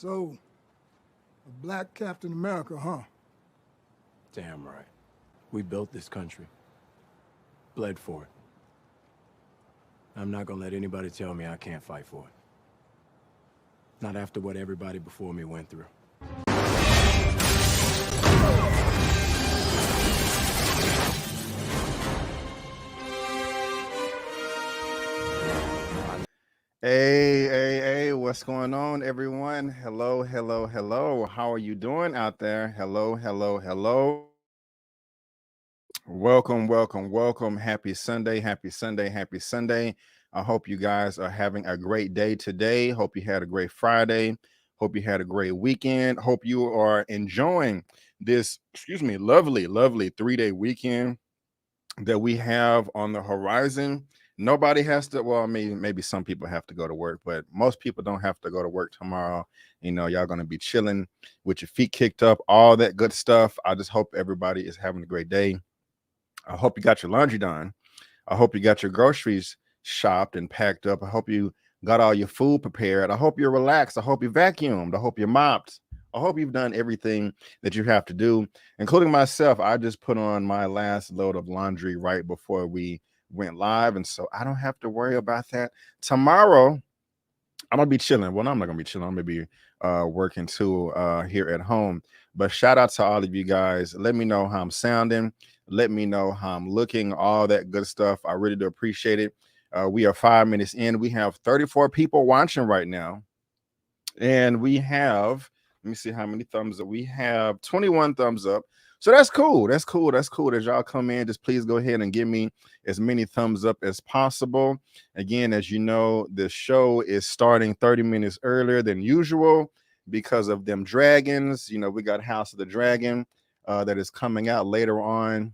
So, a black Captain America, huh? Damn right. We built this country. Bled for it. I'm not gonna let anybody tell me I can't fight for it. Not after what everybody before me went through. Hey, what's going on, everyone? Hello. How are you doing out there? Hello. Welcome. Happy Sunday. I hope you guys are having a great day today. Hope you had a great Friday. Hope you had a great weekend. Hope you are enjoying this, lovely 3-day weekend that we have on the horizon. Nobody has to, well, maybe some people have to go to work, but most people don't have to go to work tomorrow. You know, y'all going to be chilling with your feet kicked up, all that good stuff. I just hope everybody is having a great day. I hope you got your laundry done. I hope you got your groceries shopped and packed up. I hope you got all your food prepared. I hope you're relaxed. I hope you vacuumed. I hope you mopped. I hope you've done everything that you have to do, including myself. I just put on my last load of laundry right before we went live, and so I don't have to worry about that. Tomorrow, I'm gonna be chilling. Well, I'm not gonna be chilling. I'm gonna be working too here at home. But shout out to all of you guys. Let me know how I'm sounding. Let me know how I'm looking. All that good stuff. I really do appreciate it. We are 5 minutes in. We have 34 people watching right now, and we have. Let me see how many thumbs up. We have 21 thumbs up. So that's cool. That's cool. As y'all come in, just please go ahead and give me as many thumbs up as possible. Again, as you know, the show is starting 30 minutes earlier than usual. because of them dragons. You know, we got House of the Dragon that is coming out later on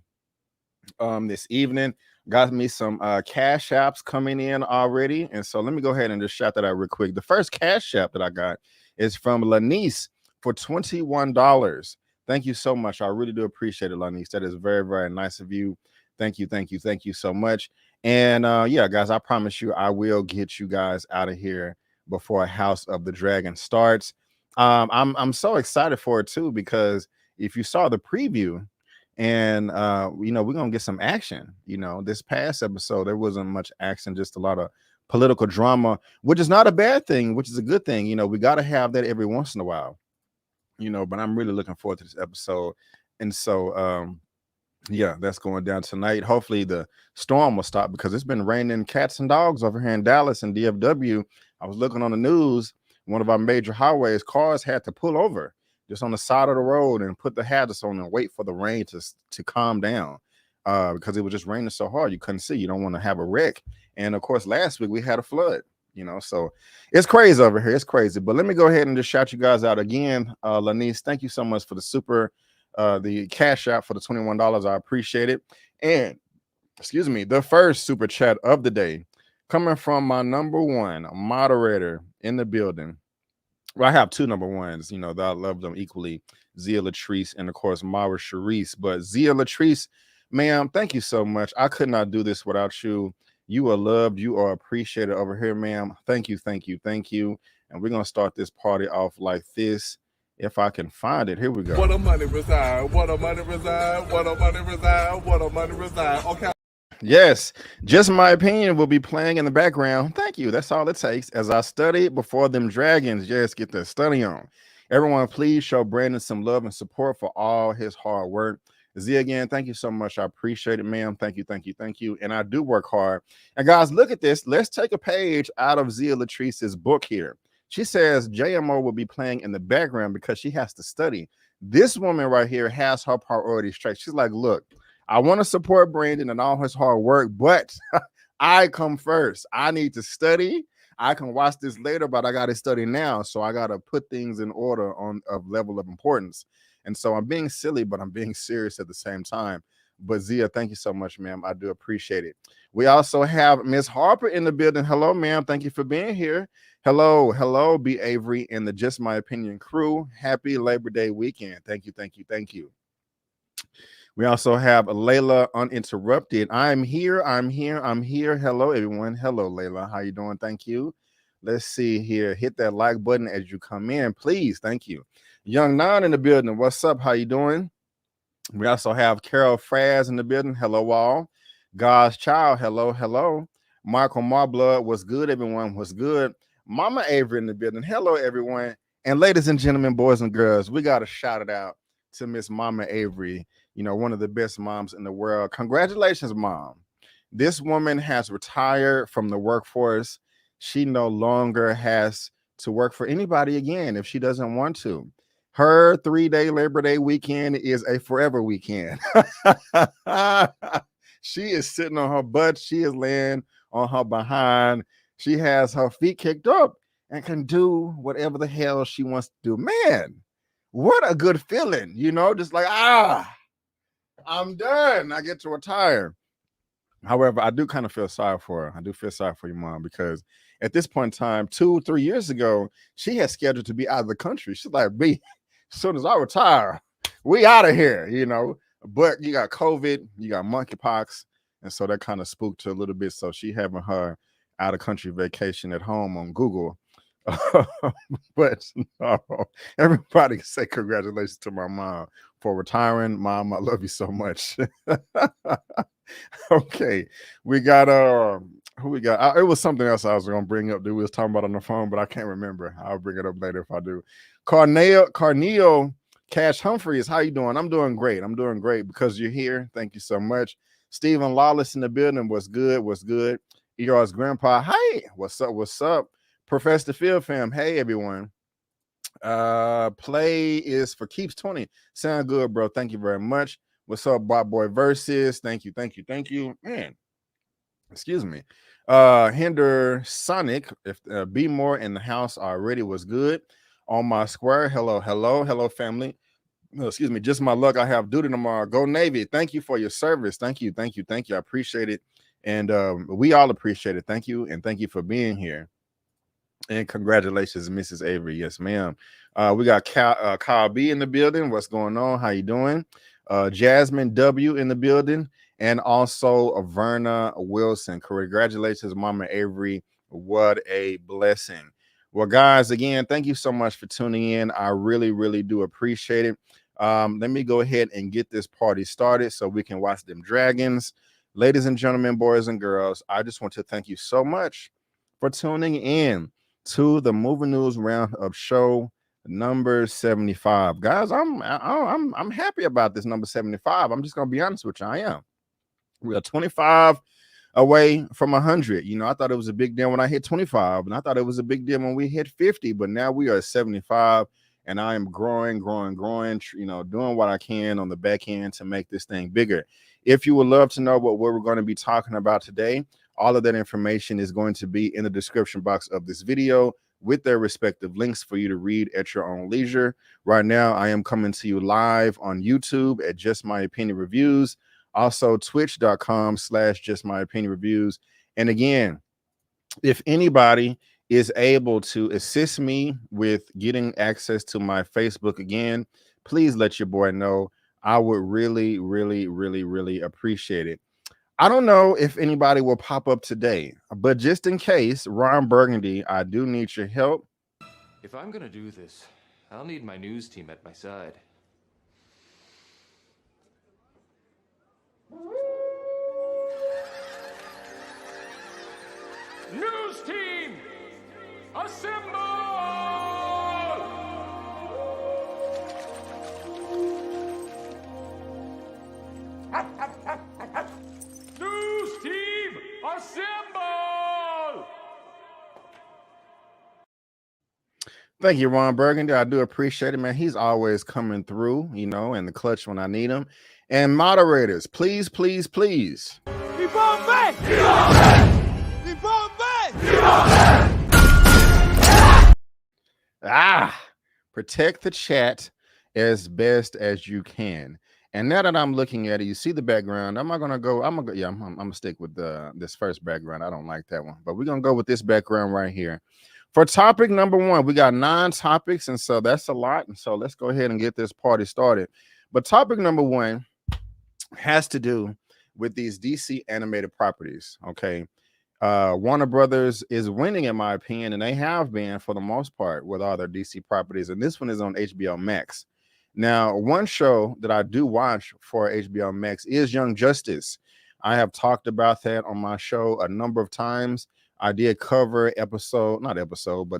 this evening. Got me some cash apps coming in already. And so let me go ahead and just shout that out real quick. The first cash app that I got is from Lanice for $21. Thank you so much. I really do appreciate it, Lanice. That is very, very nice of you. Thank you, thank you, thank you so much. And yeah, guys, I promise you, I will get you guys out of here before House of the Dragon starts. I'm so excited for it too, because if you saw the preview, and you know, we're gonna get some action. You know, this past episode there wasn't much action, just a lot of political drama, which is not a bad thing, which is a good thing. You know, we got to have that every once in a while. You know, but I'm really looking forward to this episode. And so yeah, that's going down tonight. Hopefully the storm will stop, because it's been raining cats and dogs over here in Dallas and DFW. I was looking on the news, one of our major highways, cars had to pull over just on the side of the road and put the hazards on and wait for the rain to calm down, because it was just raining so hard you couldn't see. You don't want to have a wreck. And of course, last week we had a flood. You know, so it's crazy over here. It's crazy. But let me go ahead and just shout you guys out again. Lanice, thank you so much for the cash out for the $21. I appreciate it. And excuse me, the first super chat of the day coming from my number one moderator in the building. Well, I have two number ones, you know, that I love them equally, Zia Latrice and of course Mara Sharice. But Zia Latrice, ma'am, thank you so much. I could not do this without you. You are loved, you are appreciated over here, ma'am. Thank you, thank you, thank you. And we're gonna start this party off like this. If I can find it, here we go. What a money reside, what a money reside, what a money reside, what a money reside. Okay. Yes, Just My Opinion will be playing in the background. Thank you. That's all it takes as I study before them dragons. Yes, get the study on. Everyone, please show Brandon some love and support for all his hard work. Z, again, thank you so much. I appreciate it, ma'am. Thank you, thank you, thank you. And I do work hard. And guys, look at this. Let's take a page out of Zia Latrice's book here. She says JMO will be playing in the background because she has to study. This woman right here has her priorities straight. She's like, look, I want to support Brandon and all his hard work, but I come first. I need to study. I can watch this later, but I got to study now. So I got to put things in order on a level of importance. And so I'm being silly, but I'm being serious at the same time. But Zia, thank you so much, ma'am. I do appreciate it. We also have Miss Harper in the building. Hello, ma'am. Thank you for being here. Hello, hello, B. Avery and the Just My Opinion crew. Happy Labor Day weekend. Thank you, thank you, thank you. We also have Layla Uninterrupted. I'm here, I'm here, I'm here. Hello, everyone. Hello, Layla. How you doing? Thank you. Let's see here. Hit that like button as you come in, please. Thank you. Young Nan in the building. What's up? How you doing? We also have Carol Fraz in the building. Hello, all. God's Child. Hello, hello. Michael Marblood. What's good, everyone? What's good? Mama Avery in the building. Hello, everyone. And ladies and gentlemen, boys and girls, we got to shout it out to Miss Mama Avery. You know, one of the best moms in the world. Congratulations, Mom. This woman has retired from the workforce. She no longer has to work for anybody again if she doesn't want to. Her 3-day Labor Day weekend is a forever weekend. She is sitting on her butt. She is laying on her behind. She has her feet kicked up and can do whatever the hell she wants to do. Man, what a good feeling, you know, just like, I'm done. I get to retire. However, I do kind of feel sorry for her. I do feel sorry for your mom, because at this point in time, 2-3 years ago, she had scheduled to be out of the country. She's like, B, as soon as I retire, we out of here, you know. But you got COVID, you got monkeypox, and so that kind of spooked her a little bit. So she having her out of country vacation at home on Google. But no, everybody can say congratulations to my mom for retiring. Mom, I love you so much. Okay, we got who we got? It was something else I was gonna bring up that we was talking about on the phone, but I can't remember. I'll bring it up later if I do. Carneo Cash Humphreys, how you doing? I'm doing great. I'm doing great because you're here. Thank you so much. Stephen Lawless in the building. What's good? What's good? ER's grandpa. Hey, what's up? What's up? Professor Field fam. Hey, everyone. Play is for Keeps 20. Sound good, bro. Thank you very much. What's up, Bob Boy Versus? Thank you, thank you, thank you. Man, excuse me. Hinder Sonic, if Be More in the house already was good. on my square. Hello, family. No, excuse me, just my luck. I have duty tomorrow. Go Navy. Thank you for your service. Thank you. I appreciate it. And we all appreciate it. Thank you. And thank you for being here. And congratulations, Mrs. Avery. Yes, ma'am. We got Kyle B in the building. What's going on? How you doing? Jasmine W in the building. And also Verna Wilson. Congratulations, Mama Avery. What a blessing. Well, guys, again, thank you so much for tuning in. I really, really do appreciate it. Let me go ahead and get this party started so we can watch them dragons. Ladies and gentlemen, boys and girls, I just want to thank you so much for tuning in to the movie news roundup show number 75. Guys, I'm happy about this number 75. I'm just gonna be honest with you. I am. We are 25 away from 100. You know, I thought it was a big deal when I hit 25, and I thought it was a big deal when we hit 50, but now we are at 75, and I am growing, you know, doing what I can on the back end to make this thing bigger. If you would love to know what we're going to be talking about today, all of that information is going to be in the description box of this video with their respective links for you to read at your own leisure. Right now, I am coming to you live on YouTube at Just My Opinion Reviews, also twitch.com/justmyopinionreviews. And again, if anybody is able to assist me with getting access to my Facebook again, please let your boy know. I would really, really, really, really appreciate it. I don't know if anybody will pop up today, but just in case, Ron Burgundy, I do need your help. If I'm gonna do this, I'll need my news team at my side. News team, assemble! News team, assemble! Thank you, Ron Burgundy. I do appreciate it, man. He's always coming through, you know, in the clutch when I need him. And moderators, please, please, please. Keep on back! Keep on back! Keep on back! Keep on back! Protect the chat as best as you can. And now that I'm looking at it, you see the background. I'm gonna stick with this first background. I don't like that one, but we're gonna go with this background right here. For topic number 1, we got 9 topics, and so that's a lot. And so let's go ahead and get this party started. But topic number 1 has to do with these DC animated properties. Okay. Warner Brothers is winning, in my opinion, and they have been for the most part with all their DC properties. And this one is on HBO Max. Now, one show that I do watch for HBO Max is Young Justice. I have talked about that on my show a number of times. I did cover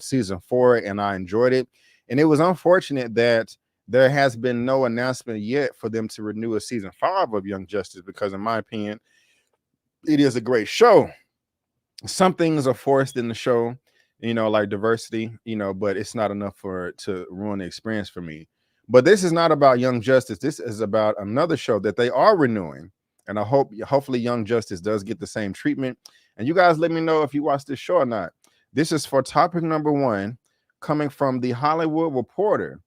season 4, and I enjoyed it. And it was unfortunate that there has been no announcement yet for them to renew a season 5 of Young Justice, because in my opinion, it is a great show. Some things are forced in the show, you know, like diversity, you know, but it's not enough to ruin the experience for me. But this is not about Young Justice. This is about another show that they are renewing. And I hopefully Young Justice does get the same treatment. And you guys let me know if you watch this show or not. This is for topic number 1, coming from the Hollywood Reporter.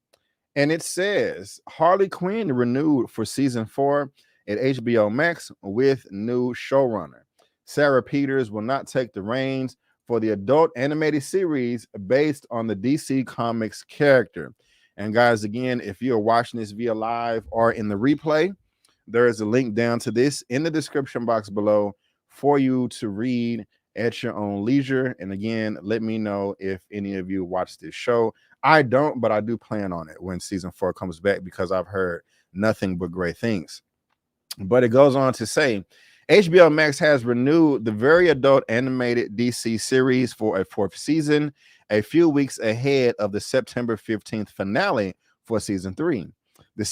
And it says Harley Quinn renewed for season 4 at HBO Max with new showrunner. Sarah Peters will not take the reins for the adult animated series based on the DC Comics character. And guys, again, if you're watching this via live or in the replay, there is a link down to this in the description box below for you to read at your own leisure. And again, let me know if any of you watch this show. I don't, but I do plan on it when season 4 comes back, because I've heard nothing but great things. But it goes on to say, HBO Max has renewed the very adult animated DC series for a 4th season, a few weeks ahead of the September 15th finale for season 3.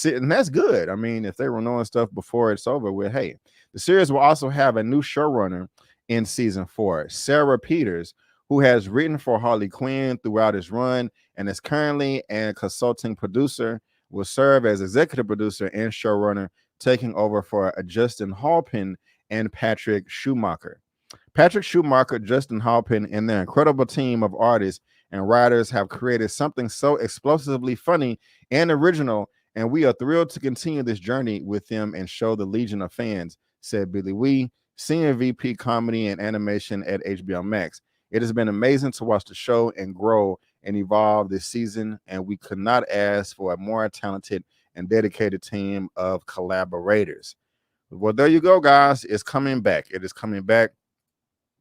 And that's good. I mean, if they were knowing stuff before it's over with, hey, the series will also have a new showrunner in season 4, Sarah Peters, who has written for Harley Quinn throughout his run and is currently a consulting producer, will serve as executive producer and showrunner, taking over for Justin Halpin and Patrick Schumacher. Patrick Schumacher, Justin Halpin, and their incredible team of artists and writers have created something so explosively funny and original, and we are thrilled to continue this journey with them and show the legion of fans, said Billy Wee, Senior VP Comedy and Animation at HBO Max. It has been amazing to watch the show and grow and evolve this season, and we could not ask for a more talented and dedicated team of collaborators. Well, there you go, guys. It's coming back. It is coming back.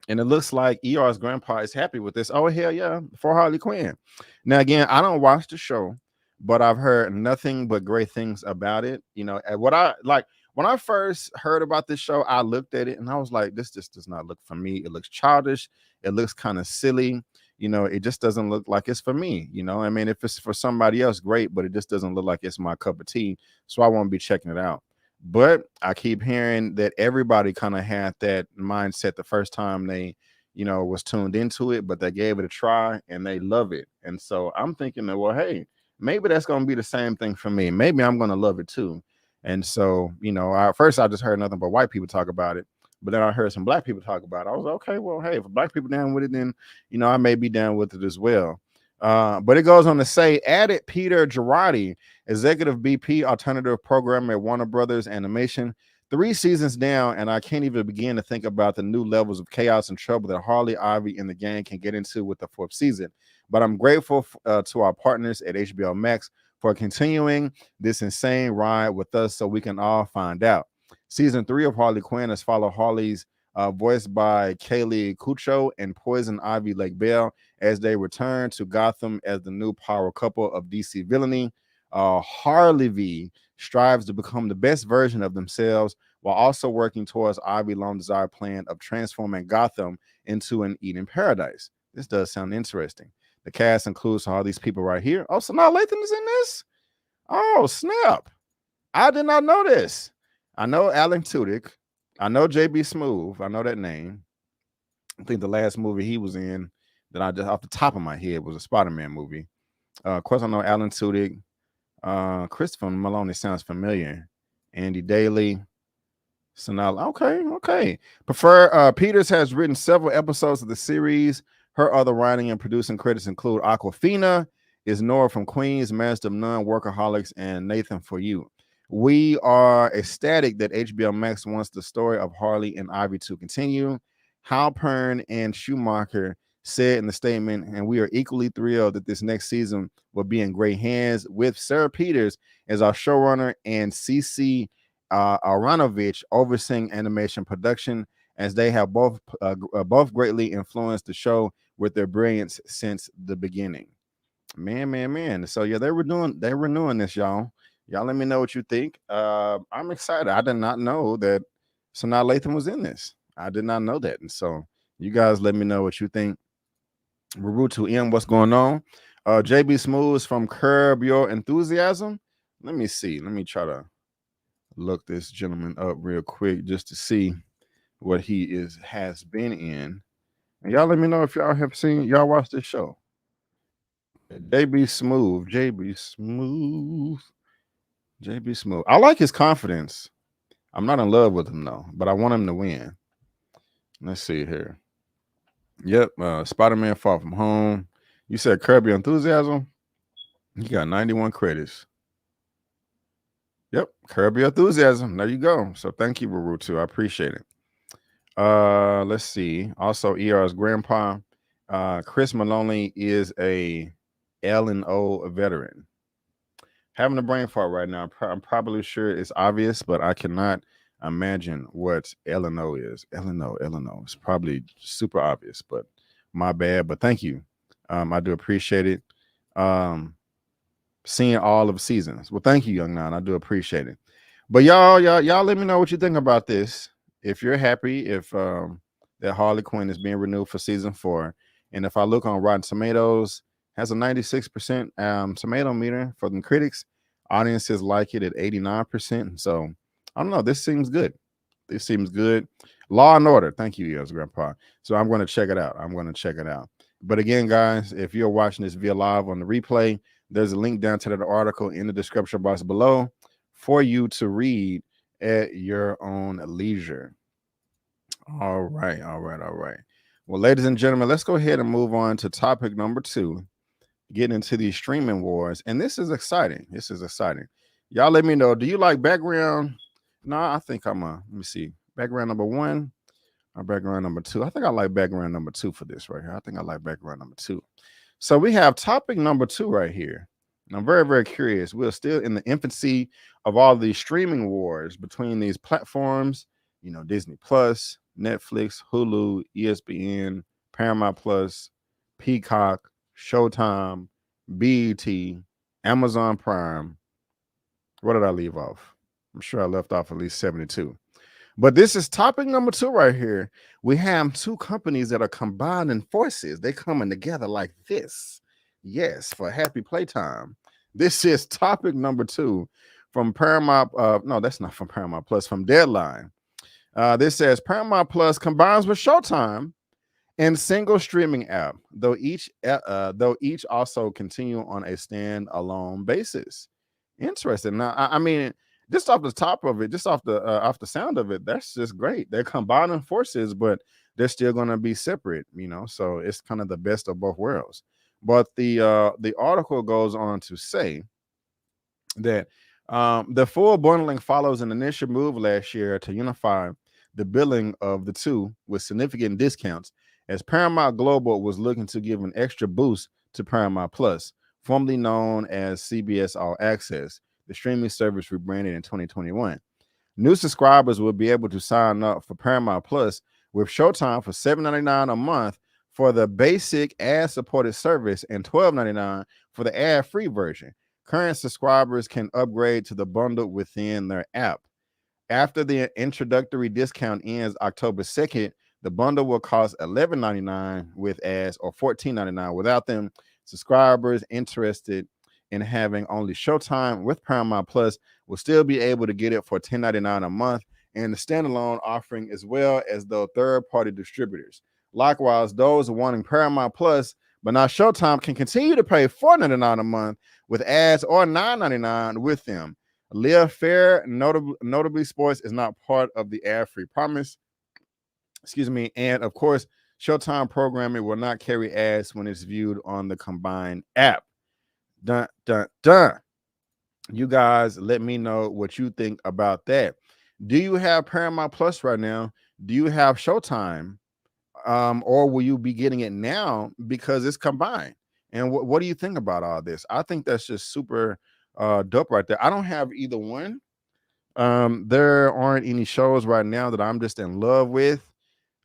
And it looks like ER's grandpa is happy with this. Oh, hell yeah, for Harley Quinn. Now, again, I don't watch the show, but I've heard nothing but great things about it. You know, and what I like, when I first heard about this show, I looked at it and I was like, this just does not look for me. It looks childish. It looks kind of silly. You know, it just doesn't look like it's for me. You know, I mean, if it's for somebody else, great, but it just doesn't look like it's my cup of tea. So I won't be checking it out. But I keep hearing that everybody kind of had that mindset the first time they, you know, was tuned into it, but they gave it a try and they love it. And so I'm thinking that, well, hey, maybe that's going to be the same thing for me. Maybe I'm going to love it too. And so, you know, at first I just heard nothing but white people talk about it. But then I heard some black people talk about it. I was like, okay, well, hey, if black people down with it, then, you know, I may be down with it as well. But it goes on to say, added Peter Girardi, executive BP, alternative programmer at Warner Brothers Animation. 3 seasons down, and I can't even begin to think about the new levels of chaos and trouble that Harley, Ivy, and the gang can get into with the 4th season. But I'm grateful to our partners at HBO Max for continuing this insane ride with us so we can all find out. Season 3 of Harley Quinn has followed Harley's voiced by Kaylee Cuoco and Poison Ivy Lake Bell as they return to Gotham as the new power couple of DC villainy. Harley V strives to become the best version of themselves while also working towards Ivy's long-desired plan of transforming Gotham into an Eden paradise. This does sound interesting. The cast includes all these people right here. Oh, so now Lathan is in this? Oh, snap. I did not know this. I know Alan Tudyk. I know JB Smoove. I know that name. I think the last movie he was in that I just off the top of my head was a Spider-Man movie. Of course, I know Alan Tudyk. Christopher Maloney sounds familiar. Andy Daly. So now, okay. Peters has written several episodes of the series. Her other writing and producing credits include Aquafina, Is Nora from Queens, Master of None, Workaholics, and Nathan For You. We are ecstatic that HBO Max wants the story of Harley and Ivy to continue. Halpern and Schumacher said in the statement, and we are equally thrilled that this next season will be in great hands with Sarah Peters as our showrunner and CC Aronovich overseeing animation production, as they have both greatly influenced the show with their brilliance since the beginning. Man. So yeah, they're renewing this, y'all. Y'all let me know what you think. I'm excited. I did not know that Sanaa Lathan was in this. I did not know that. And so you guys let me know what you think. Baruto M, what's going on? JB Smooth is from Curb Your Enthusiasm. Let me see. Let me try to look this gentleman up real quick just to see what he has been in. And y'all let me know if y'all have seen, y'all watched this show. JB Smooth. I like his confidence. I'm not in love with him though, but I want him to win. Let's see here. Yep, Spider-Man Far From Home. You said Curb Your Enthusiasm? You got 91 credits. Yep, Curb Your Enthusiasm. There you go. So thank you, Baruto. I appreciate it. Let's see. Also, ER's grandpa, Chris Maloney, is a L&O veteran. Having a brain fart right now. I'm probably sure it's obvious, but I cannot imagine what L&O is. L&O. It's probably super obvious, but my bad. But thank you. I do appreciate it. Seeing all of seasons. Well, thank you, Young Nine. I do appreciate it. But y'all let me know what you think about this. If you're happy, if that Harley Quinn is being renewed for season 4, and if I look on Rotten Tomatoes, has a 96% tomato meter for the critics. Audiences like it at 89%. So I don't know. This seems good. Law and Order. Thank you, yes, Grandpa. So I'm going to check it out. But again, guys, if you're watching this via live on the replay, there's a link down to that article in the description box below for you to read at your own leisure. All right. Well, ladies and gentlemen, let's go ahead and move on to topic number 2, getting into these streaming wars. And this is exciting. This is exciting. Y'all let me know. Do you like background? No, I think let me see. Background number 1 or background number 2? I think I like background number 2 for this right here. I think I like background number 2. So we have topic number 2 right here. And I'm very, very curious. We're still in the infancy of all these streaming wars between these platforms, you know, Disney Plus, Netflix, Hulu, ESPN, Paramount Plus, Peacock, Showtime, BET, Amazon Prime. What did I leave off? I'm sure I left off at least 72. But this is topic number 2 right here. We have 2 companies that are combining forces. They're coming together like this. Yes, for happy playtime. This is topic number 2 from Paramount. No, that's not from Paramount Plus, from Deadline. This says Paramount Plus combines with Showtime in single streaming app, though each also continue on a standalone basis. Interesting. Now, I mean, just off the top of it, just off the sound of it, that's just great. They're combining forces, but they're still going to be separate, you know. So it's kind of the best of both worlds. But the article goes on to say that the full bundling follows an initial move last year to unify the billing of the two with significant discounts, as Paramount Global was looking to give an extra boost to Paramount Plus, formerly known as CBS All Access, the streaming service rebranded in 2021. New subscribers will be able to sign up for Paramount Plus with Showtime for $7.99 a month for the basic ad-supported service and $12.99 for the ad-free version. Current subscribers can upgrade to the bundle within their app. After the introductory discount ends October 2nd, the bundle will cost $11.99 with ads or $14.99 without them. Subscribers interested in having only Showtime with Paramount Plus will still be able to get it for $10.99 a month and the standalone offering, as well as the third-party distributors. Likewise, those wanting Paramount Plus but not Showtime can continue to pay $4.99 a month with ads or $9.99 with them. Live Fair, notably sports, is not part of the ad-free promise. Excuse me. And of course, Showtime programming will not carry ads when it's viewed on the combined app. Dun, dun, dun. You guys, let me know what you think about that. Do you have Paramount Plus right now? Do you have Showtime? Or will you be getting it now because it's combined? And what do you think about all this? I think that's just super dope right there. I don't have either one. There aren't any shows right now that I'm just in love with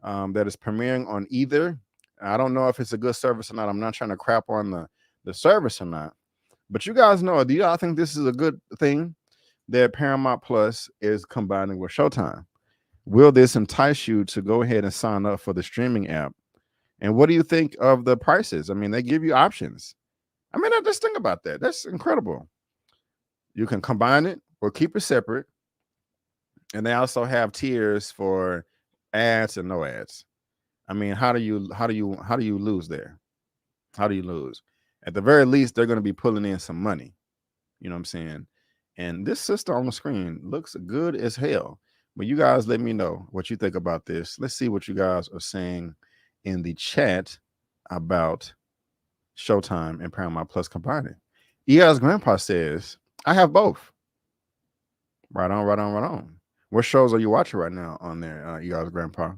that is premiering on either. I don't know if it's a good service or not. I'm not trying to crap on the service or not. But you guys know, do y'all think this is a good thing that Paramount Plus is combining with Showtime? Will this entice you to go ahead and sign up for the streaming app? And what do you think of the prices? I mean, they give you options. I mean, just think about that. That's incredible. You can combine it or keep it separate. And they also have tiers for ads and no ads. I mean, how do you lose there? How do you lose? At the very least, they're going to be pulling in some money. You know what I'm saying? And this sister on the screen looks good as hell. But you guys let me know what you think about this. Let's see what you guys are saying in the chat about Showtime and Paramount Plus combining. Elia's grandpa says, I have both. Right on, right on, right on. What shows are you watching right now on there, Elia's grandpa?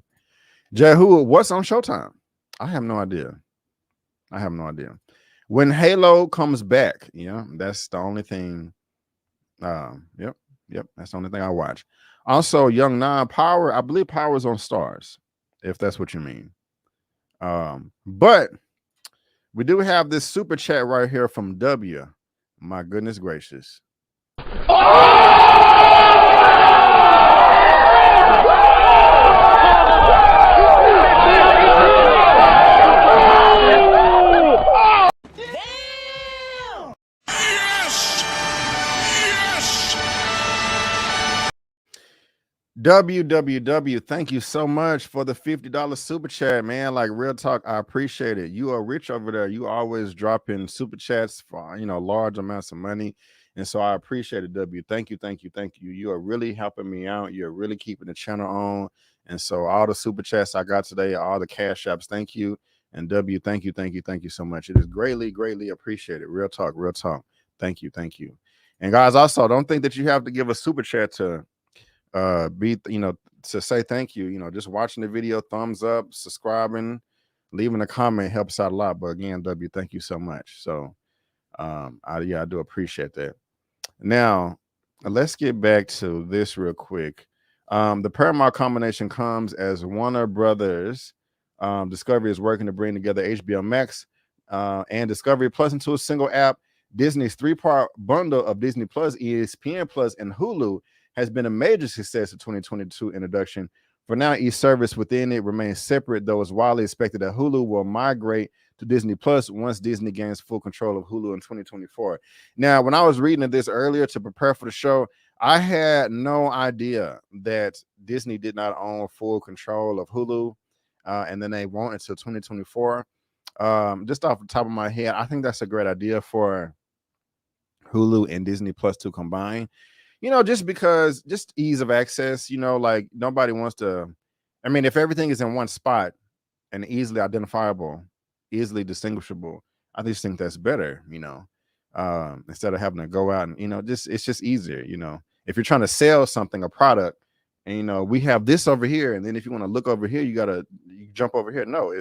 Jehu, what's on Showtime? I have no idea. I have no idea. When Halo comes back, yeah, that's the only thing. Yep, that's the only thing I watch. Also, Young Nine Power, I believe Power is on Stars, if that's what you mean. But we do have this super chat right here from W. My goodness gracious. WWW, thank you so much for the $50 super chat, man. Like, real talk, I appreciate it. You are rich over there. You always drop in super chats for, you know, large amounts of money. And so I appreciate it, W. Thank you, thank you, thank you. You are really helping me out. You're really keeping the channel on. And so all the super chats I got today, all the cash apps, thank you. And W, thank you so much. It is greatly appreciated. Real talk. Thank you. And guys, also don't think that you have to give a super chat to to say thank you. Just watching the video, thumbs up, subscribing, leaving a comment helps out a lot. But again, W, thank you so much. So I do appreciate that. Now let's get back to this real quick. The Paramount combination comes as Warner Brothers Discovery is working to bring together HBO Max and Discovery Plus into a single app. Disney's 3-part bundle of Disney Plus, ESPN Plus, and Hulu has been a major success in 2022 introduction. For now, each service within it remains separate, though it's widely expected that Hulu will migrate to Disney Plus once Disney gains full control of Hulu in 2024. Now, when I was reading this earlier to prepare for the show, I had no idea that Disney did not own full control of Hulu, and then they won't until 2024. Just off the top of my head, I think that's a great idea for Hulu and Disney Plus to combine. Just because, just ease of access, like nobody wants to, if everything is in one spot and easily identifiable, easily distinguishable, I just think that's better, instead of having to go out and, it's just easier, if you're trying to sell something, a product, and, we have this over here. And then if you want to look over here, you jump over here. No,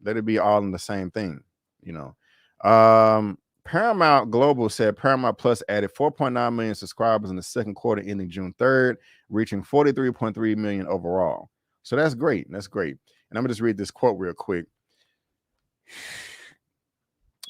let it be all in the same thing, Paramount Global said Paramount Plus added 4.9 million subscribers in the second quarter ending June 3rd, reaching 43.3 million overall. So that's great. And I'm going to just read this quote real quick.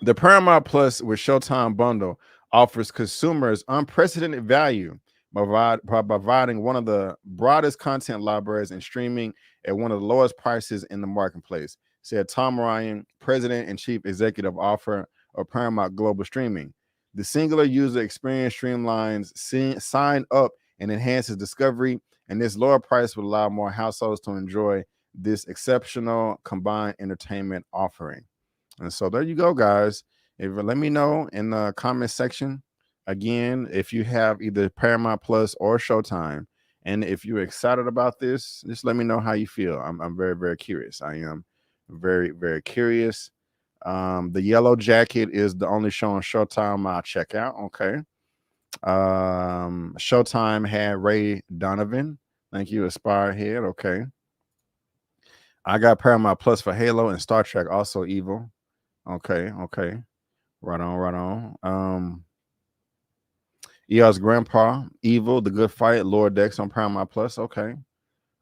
The Paramount Plus with Showtime bundle offers consumers unprecedented value by providing one of the broadest content libraries and streaming at one of the lowest prices in the marketplace, said Tom Ryan, President and Chief Executive Officer of Paramount Global Streaming. The singular user experience streamlines sign up and enhances discovery, and this lower price will allow more households to enjoy this exceptional combined entertainment offering. And so there you go, guys. Let me know in the comment section again if you have either Paramount Plus or Showtime, and if you're excited about this, just let me know how you feel. I'm very, very curious. I am very, very curious. The Yellow Jacket is the only show on Showtime I'll check out. Okay. Showtime had Ray Donovan. Thank you, Aspire Head. Okay. I got Paramount Plus for Halo and Star Trek, also Evil. Okay. Right on. ER's Grandpa, Evil, The Good Fight, Lower Decks on Paramount Plus. Okay.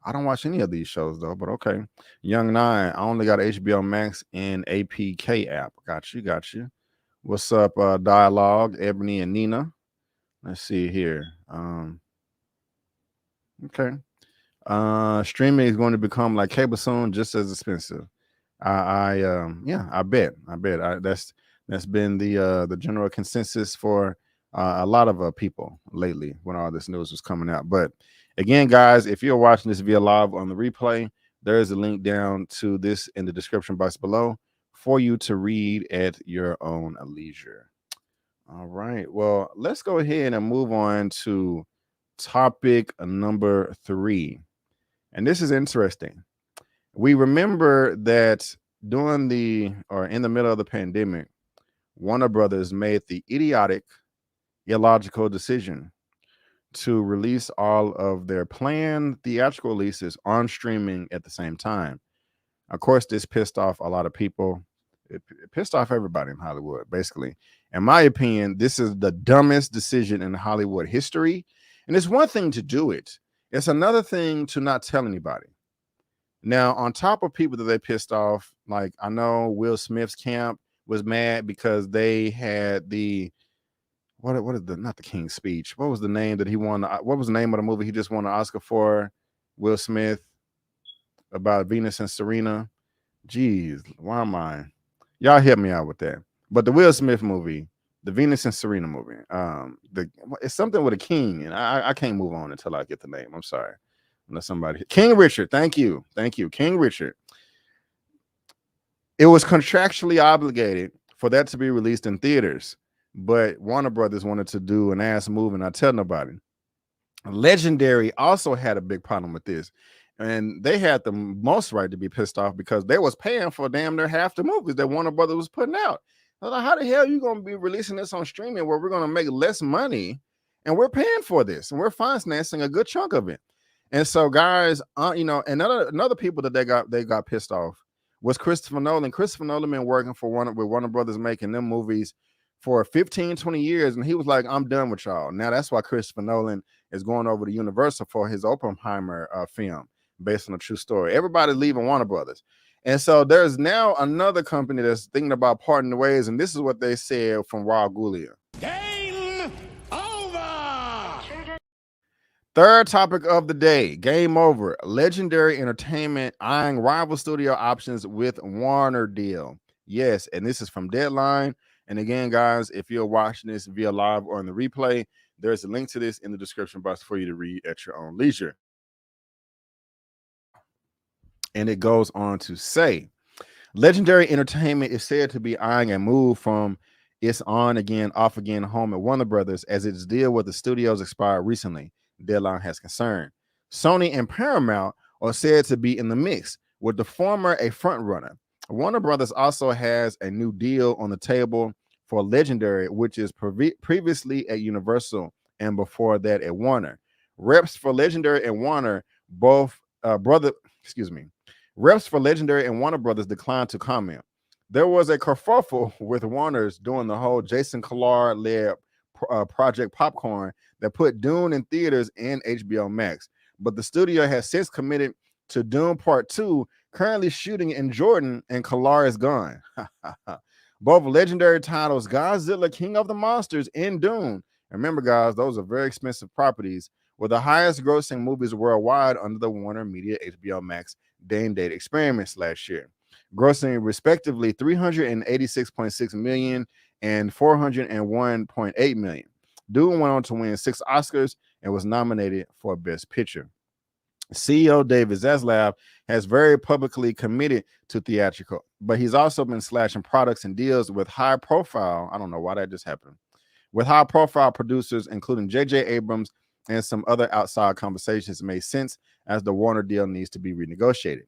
I don't watch any of these shows though, but okay. Young Nine, I only got HBO Max and APK app. Got you. What's up, Dialogue, Ebony and Nina? Let's see here. Okay. Streaming is going to become like cable soon, just as expensive. I bet. That's been the general consensus for a lot of people lately when all this news was coming out. But again, guys, if you're watching this via live on the replay, there is a link down to this in the description box below for you to read at your own leisure. All right. Well, let's go ahead and move on to topic number 3. And this is interesting. We remember that in the middle of the pandemic, Warner Brothers made the idiotic, illogical decision to release all of their planned theatrical releases on streaming at the same time. Of course, this pissed off a lot of people. It pissed off everybody in Hollywood, basically. In my opinion, this is the dumbest decision in Hollywood history. And it's one thing to do it. It's another thing to not tell anybody. Now, on top of people that they pissed off, like I know Will Smith's camp was mad because they had not the King's Speech. What was the name that he won? What was the name of the movie he just won an Oscar for? Will Smith, about Venus and Serena. Jeez, why am I? Y'all help me out with that. But the Will Smith movie, the Venus and Serena movie, it's something with a king, and I can't move on until I get the name. I'm sorry. Unless somebody, King Richard. Thank you, King Richard. It was contractually obligated for that to be released in theaters. But Warner Brothers wanted to do an ass move and not tell nobody. Legendary also had a big problem with this. And they had the most right to be pissed off because they was paying for damn near half the movies that Warner Brothers was putting out. I was like, how the hell are you going to be releasing this on streaming where we're going to make less money and we're paying for this and we're financing a good chunk of it? And so, guys, you know, another people that they got pissed off was Christopher Nolan. Christopher Nolan been working for Warner Brothers, making them movies for 15, 20 years. And he was like, I'm done with y'all. Now that's why Christopher Nolan is going over to Universal for his Oppenheimer film based on a true story. Everybody's leaving Warner Brothers. And so there's now another company that's thinking about parting the ways. And this is what they said from Raul Julia. Game over! Third topic of the day, game over. Legendary Entertainment eyeing rival studio options with Warner deal. Yes, and this is from Deadline. And again, guys, if you're watching this via live or in the replay, there's a link to this in the description box for you to read at your own leisure. And it goes on to say, Legendary Entertainment is said to be eyeing a move from its on again, off again home at Warner Brothers as its deal with the studios expired recently, Deadline has concerned. Sony and Paramount are said to be in the mix, with the former a front runner. Warner Brothers also has a new deal on the table for Legendary, which is previously at Universal and before that at Warner. Reps for Legendary and Warner Reps for Legendary and Warner Brothers declined to comment. There was a kerfuffle with Warner's during the whole Jason Kilar-led Project Popcorn that put Dune in theaters and HBO Max. But the studio has since committed to Dune Part 2, currently shooting in Jordan, and Kilar is gone. Both legendary titles, Godzilla, King of the Monsters, and Dune. Remember, guys, those are very expensive properties, were the highest grossing movies worldwide under the Warner Media HBO Max day and date experiments last year, grossing respectively $386.6 million and $401.8 million. Dune went on to win 6 Oscars and was nominated for Best Picture. CEO David Zaslav has very publicly committed to theatrical, but he's also been slashing products and deals with high profile. I don't know why that just happened. With high profile producers, including J.J. Abrams, and some other outside conversations made sense as the Warner deal needs to be renegotiated.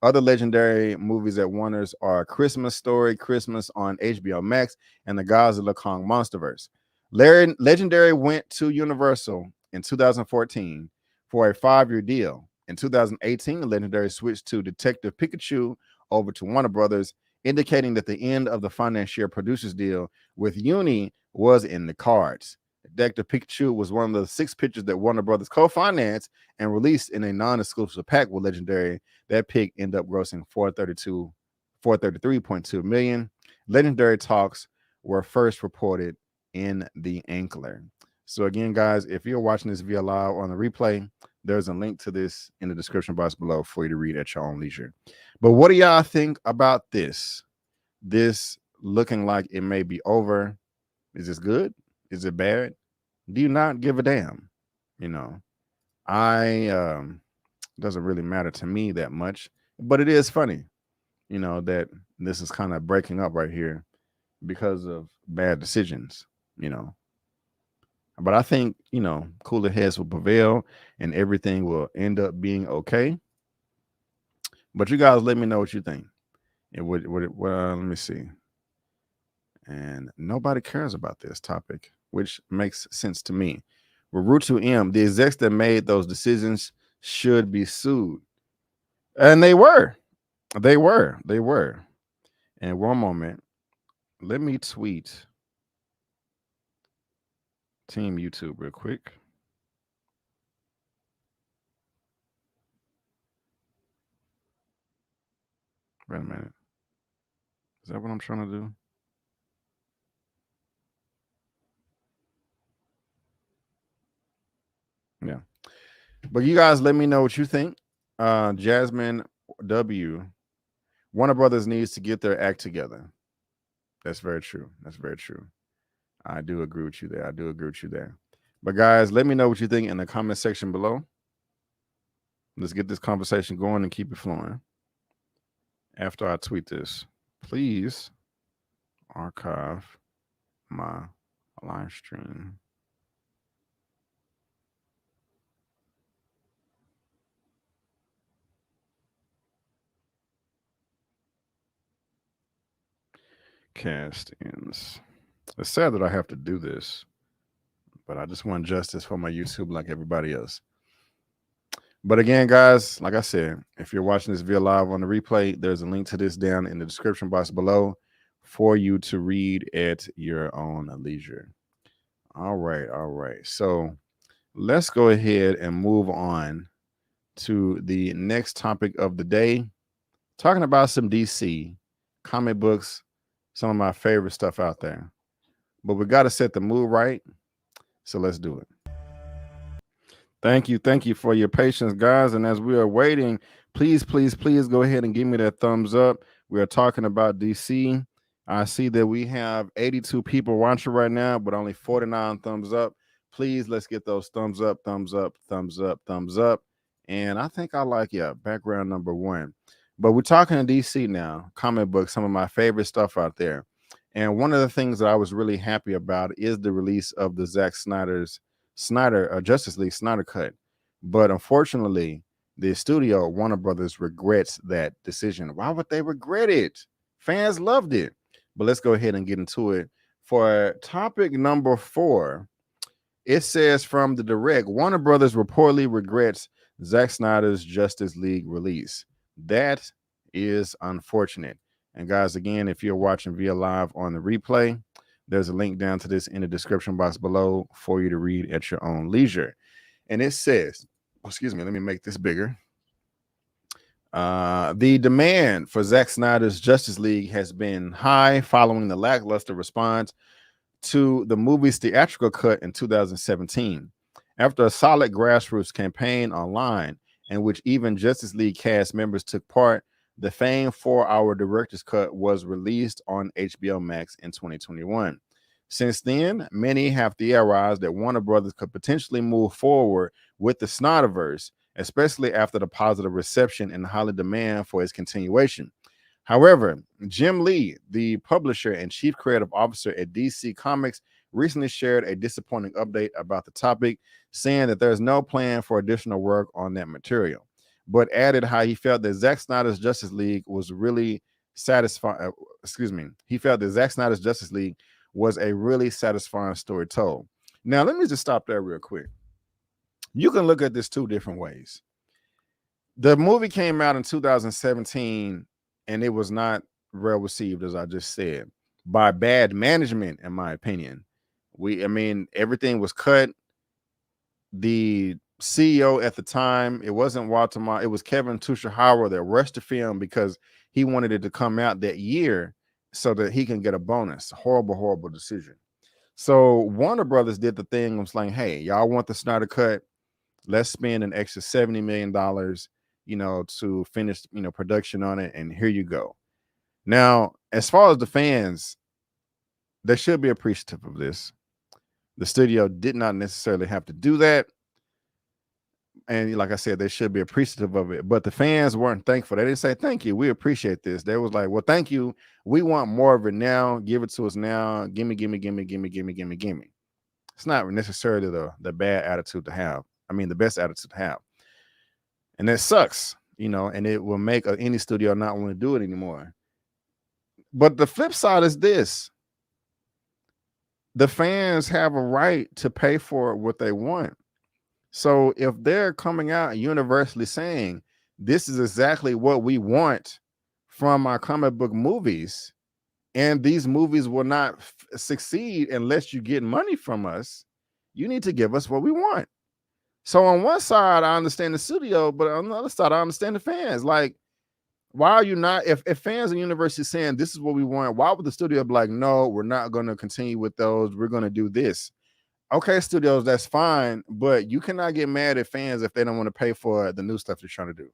Other legendary movies at Warner's are Christmas Story, Christmas on HBO Max, and the Godzilla Kong Monsterverse. Legendary went to Universal in 2014 for a 5-year deal. In 2018, Legendary switched to Detective Pikachu over to Warner Brothers, indicating that the end of the financial producers deal with Uni was in the cards. Detective Pikachu was one of the 6 pictures that Warner Brothers co-financed and released in a non-exclusive pack with Legendary. That pick ended up grossing $433.2 million. Legendary talks were first reported in the Ankler. So again, guys, if you're watching this via live or on the replay, there's a link to this in the description box below for you to read at your own leisure. But what do y'all think about this? This looking like it may be over. Is this good? Is it bad? Do you not give a damn? You know, doesn't really matter to me that much, but it is funny, you know, that this is kind of breaking up right here because of bad decisions, you know. But I think, you know, cooler heads will prevail and everything will end up being okay. But you guys let me know what you think. And let me see. And nobody cares about this topic, which makes sense to me. Rurutu M, the execs that made those decisions should be sued. And they were. And one moment, let me tweet Team YouTube real quick. Wait a minute. Is that what I'm trying to do? Yeah. But you guys let me know what you think. Jasmine W. Warner Brothers needs to get their act together. That's very true. I do agree with you there. But guys, let me know what you think in the comment section below. Let's get this conversation going and keep it flowing. After I tweet this, please archive my live stream. broadcast ends. It's sad that I have to do this, but I just want justice for my YouTube like everybody else. But again, guys, like I said, if you're watching this via live on the replay, there's a link to this down in the description box below for you to read at your own leisure. All right. So let's go ahead and move on to the next topic of the day, talking about some DC comic books, some of my favorite stuff out there. But we got to set the mood right, so let's do it. Thank you for your patience, guys. And as we are waiting, please go ahead and give me that thumbs up. We are talking about DC. I see that we have 82 people watching right now, but only 49 thumbs up. Please, let's get those thumbs up. And I think I like, background number 1. But we're talking to DC now, comic books, some of my favorite stuff out there. And one of the things that I was really happy about is the release of the Zack Snyder's Justice League Snyder Cut. But unfortunately, the studio, Warner Brothers, regrets that decision. Why would they regret it? Fans loved it. But let's go ahead and get into it. For topic number 4, it says from the direct, Warner Brothers reportedly regrets Zack Snyder's Justice League release. That is unfortunate. And guys, again, if you're watching via live on the replay, there's a link down to this in the description box below for you to read at your own leisure. And it says, excuse me, let me make this bigger. The demand for Zack Snyder's Justice League has been high following the lackluster response to the movie's theatrical cut in 2017. After a solid grassroots campaign online in which even Justice League cast members took part, the famed 4-hour director's cut was released on HBO Max in 2021. Since then, many have theorized that Warner Brothers could potentially move forward with the Snyderverse, especially after the positive reception and high demand for its continuation. However, Jim Lee, the publisher and chief creative officer at DC Comics, recently shared a disappointing update about the topic, saying that there's no plan for additional work on that material, but added how he felt that Zack Snyder's Justice League was really satisfying. He felt that Zack Snyder's Justice League was a really satisfying story told. Now, let me just stop there real quick. You can look at this 2 different ways. The movie came out in 2017, and it was not well received, as I just said, by bad management, in my opinion. Everything was cut. The CEO at the time, it wasn't Walter Mar, it was Kevin Tushihara that rushed the film because he wanted it to come out that year so that he can get a bonus. Horrible decision. So Warner Brothers did the thing and was like, hey, y'all want the Snyder Cut? Let's spend an extra $70 million, to finish, production on it, and here you go. Now, as far as the fans, they should be appreciative of this. The studio did not necessarily have to do that. And like I said, they should be appreciative of it. But the fans weren't thankful. They didn't say, thank you, we appreciate this. They was like, well, thank you. We want more of it now. Give it to us now. Gimme. It's not necessarily the bad attitude to have. The best attitude to have. And that sucks, and it will make any studio not want to do it anymore. But the flip side is this. The fans have a right to pay for what they want. So if they're coming out universally saying, this is exactly what we want from our comic book movies, and these movies will not succeed unless you get money from us, you need to give us what we want. So on one side, I understand the studio, but on the other side, I understand the fans. Like, why are you not, if fans in university saying this is what we want, why would the studio be like, no, we're not going to continue with those, we're going to do this? Okay, studios, that's fine, but you cannot get mad at fans if they don't want to pay for the new stuff they're trying to do.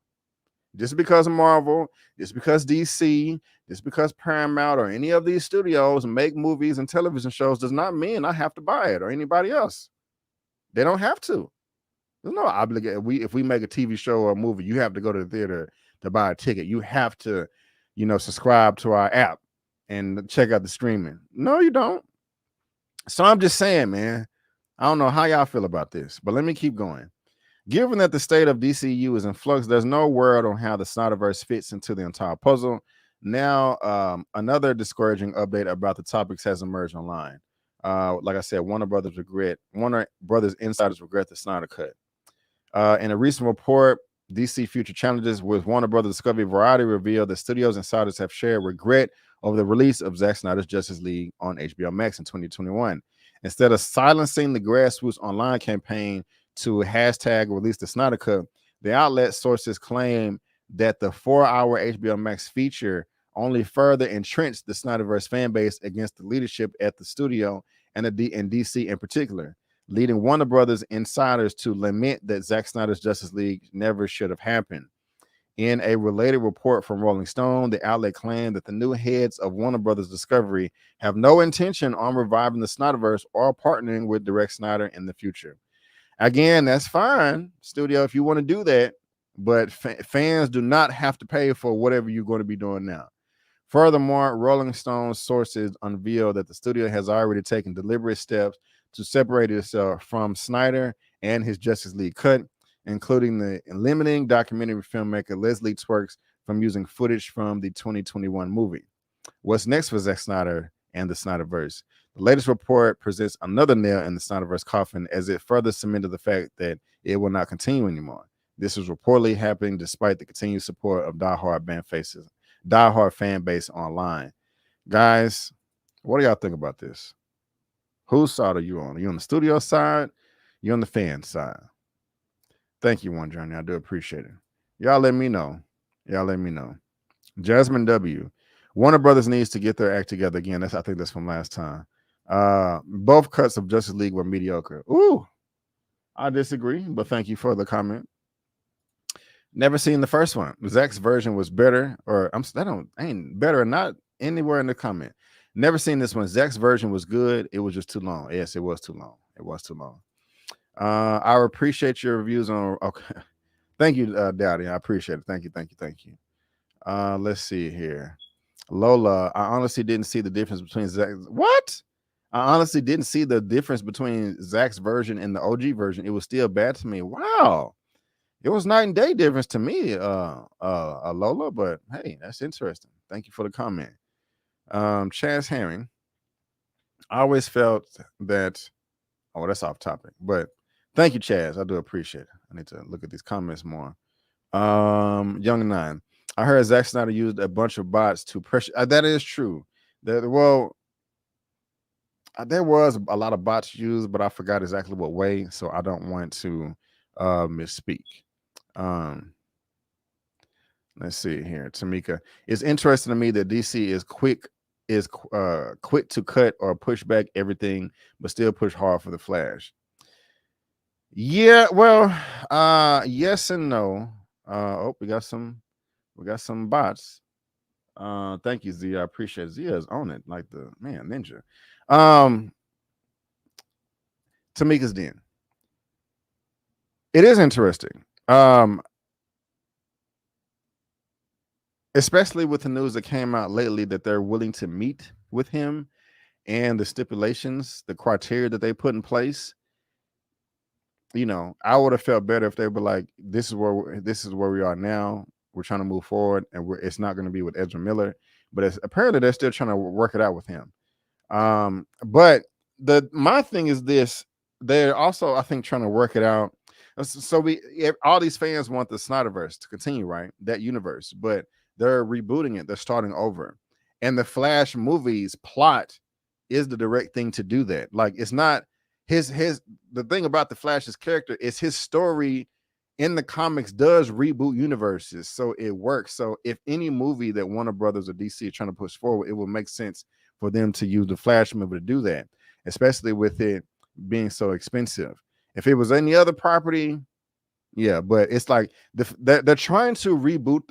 Just because of Marvel, just because DC, just because Paramount or any of these studios make movies and television shows does not mean I have to buy it or anybody else. They don't have to. There's no obligation. If we make a TV show or a movie, you have to go to the theater to buy a ticket. You have to, subscribe to our app and check out the streaming. No, you don't. So I'm just saying, man, I don't know how y'all feel about this, but let me keep going. Given that the state of DCU is in flux, there's no word on how the Snyderverse fits into the entire puzzle. Now, another discouraging update about the topics has emerged online. Like I said, Warner Brothers insiders regret the Snyder Cut. In a recent report, DC Future Challenges with Warner Brothers Discovery Variety revealed that studios insiders have shared regret over the release of Zack Snyder's Justice League on HBO Max in 2021. Instead of silencing the grassroots online campaign to hashtag release the Snyder Cut, the outlet sources claim that the 4-hour HBO Max feature only further entrenched the Snyderverse fan base against the leadership at the studio and DC in particular, leading Warner Brothers insiders to lament that Zack Snyder's Justice League never should have happened. In a related report from Rolling Stone, the outlet claimed that the new heads of Warner Brothers Discovery have no intention on reviving the Snyderverse or partnering with Direct Snyder in the future. Again, that's fine, studio, if you want to do that, but fans do not have to pay for whatever you're going to be doing now. Furthermore, Rolling Stone sources unveiled that the studio has already taken deliberate steps to separate itself from Snyder and his Justice League cut, including the limiting documentary filmmaker Leslie Twerks from using footage from the 2021 movie. What's next for Zack Snyder and the Snyderverse? The latest report presents another nail in the Snyderverse coffin as it further cemented the fact that it will not continue anymore. This is reportedly happening despite the continued support of diehard fan base online. Guys, what do y'all think about this? Whose side are you on? Are you on the studio side? You on the fan side? Thank you, One Journey. I do appreciate it. Y'all let me know. Jasmine W. Warner Brothers needs to get their act together again. I think that's from last time. Both cuts of Justice League were mediocre. Ooh, I disagree, but thank you for the comment. Never seen the first one. Zack's version was better, or ain't better, not anywhere in the comment. Never seen this one. Zack's version was good. It was just too long. Yes, it was too long. I appreciate your reviews on. Okay, thank you, Dowdy. I appreciate it. Thank you. Let's see here. Lola, I honestly didn't see the difference between Zack. What? I honestly didn't see the difference between Zack's version and the OG version. It was still bad to me. Wow. It was night and day difference to me, Lola, but hey, that's interesting. Thank you for the comment. Chaz Herring, I always felt that, that's off topic, but thank you, Chaz. I do appreciate it. I need to look at these comments more. Young Nine, I heard Zack Snyder used a bunch of bots to pressure. That is true. There was a lot of bots used, but I forgot exactly what way, so I don't want to misspeak. Let's see here. Tamika, it's interesting to me that DC is quick to cut or push back everything, but still push hard for the Flash. Yeah, well, yes and no. We got some bots. Thank you, Zia. I appreciate it. Zia's on it like the man ninja. Tamika's Den. It is interesting. Especially with the news that came out lately that they're willing to meet with him and the stipulations, the criteria that they put in place. You know, I would have felt better if they were like, this is where we are now. We're trying to move forward, and it's not going to be with Ezra Miller, but apparently they're still trying to work it out with him. But my thing is this: they're also, I think, trying to work it out. So all these fans want the Snyderverse to continue, right? That universe, but they're rebooting it. They're starting over, and the Flash movies plot is the direct thing to do that. Like, it's not the thing about the Flash's character is his story in the comics does reboot universes, so it works. So if any movie that Warner Brothers or DC are trying to push forward, it would make sense for them to use the Flash movie to do that, especially with it being so expensive. If it was any other property, yeah, but it's like they're trying to reboot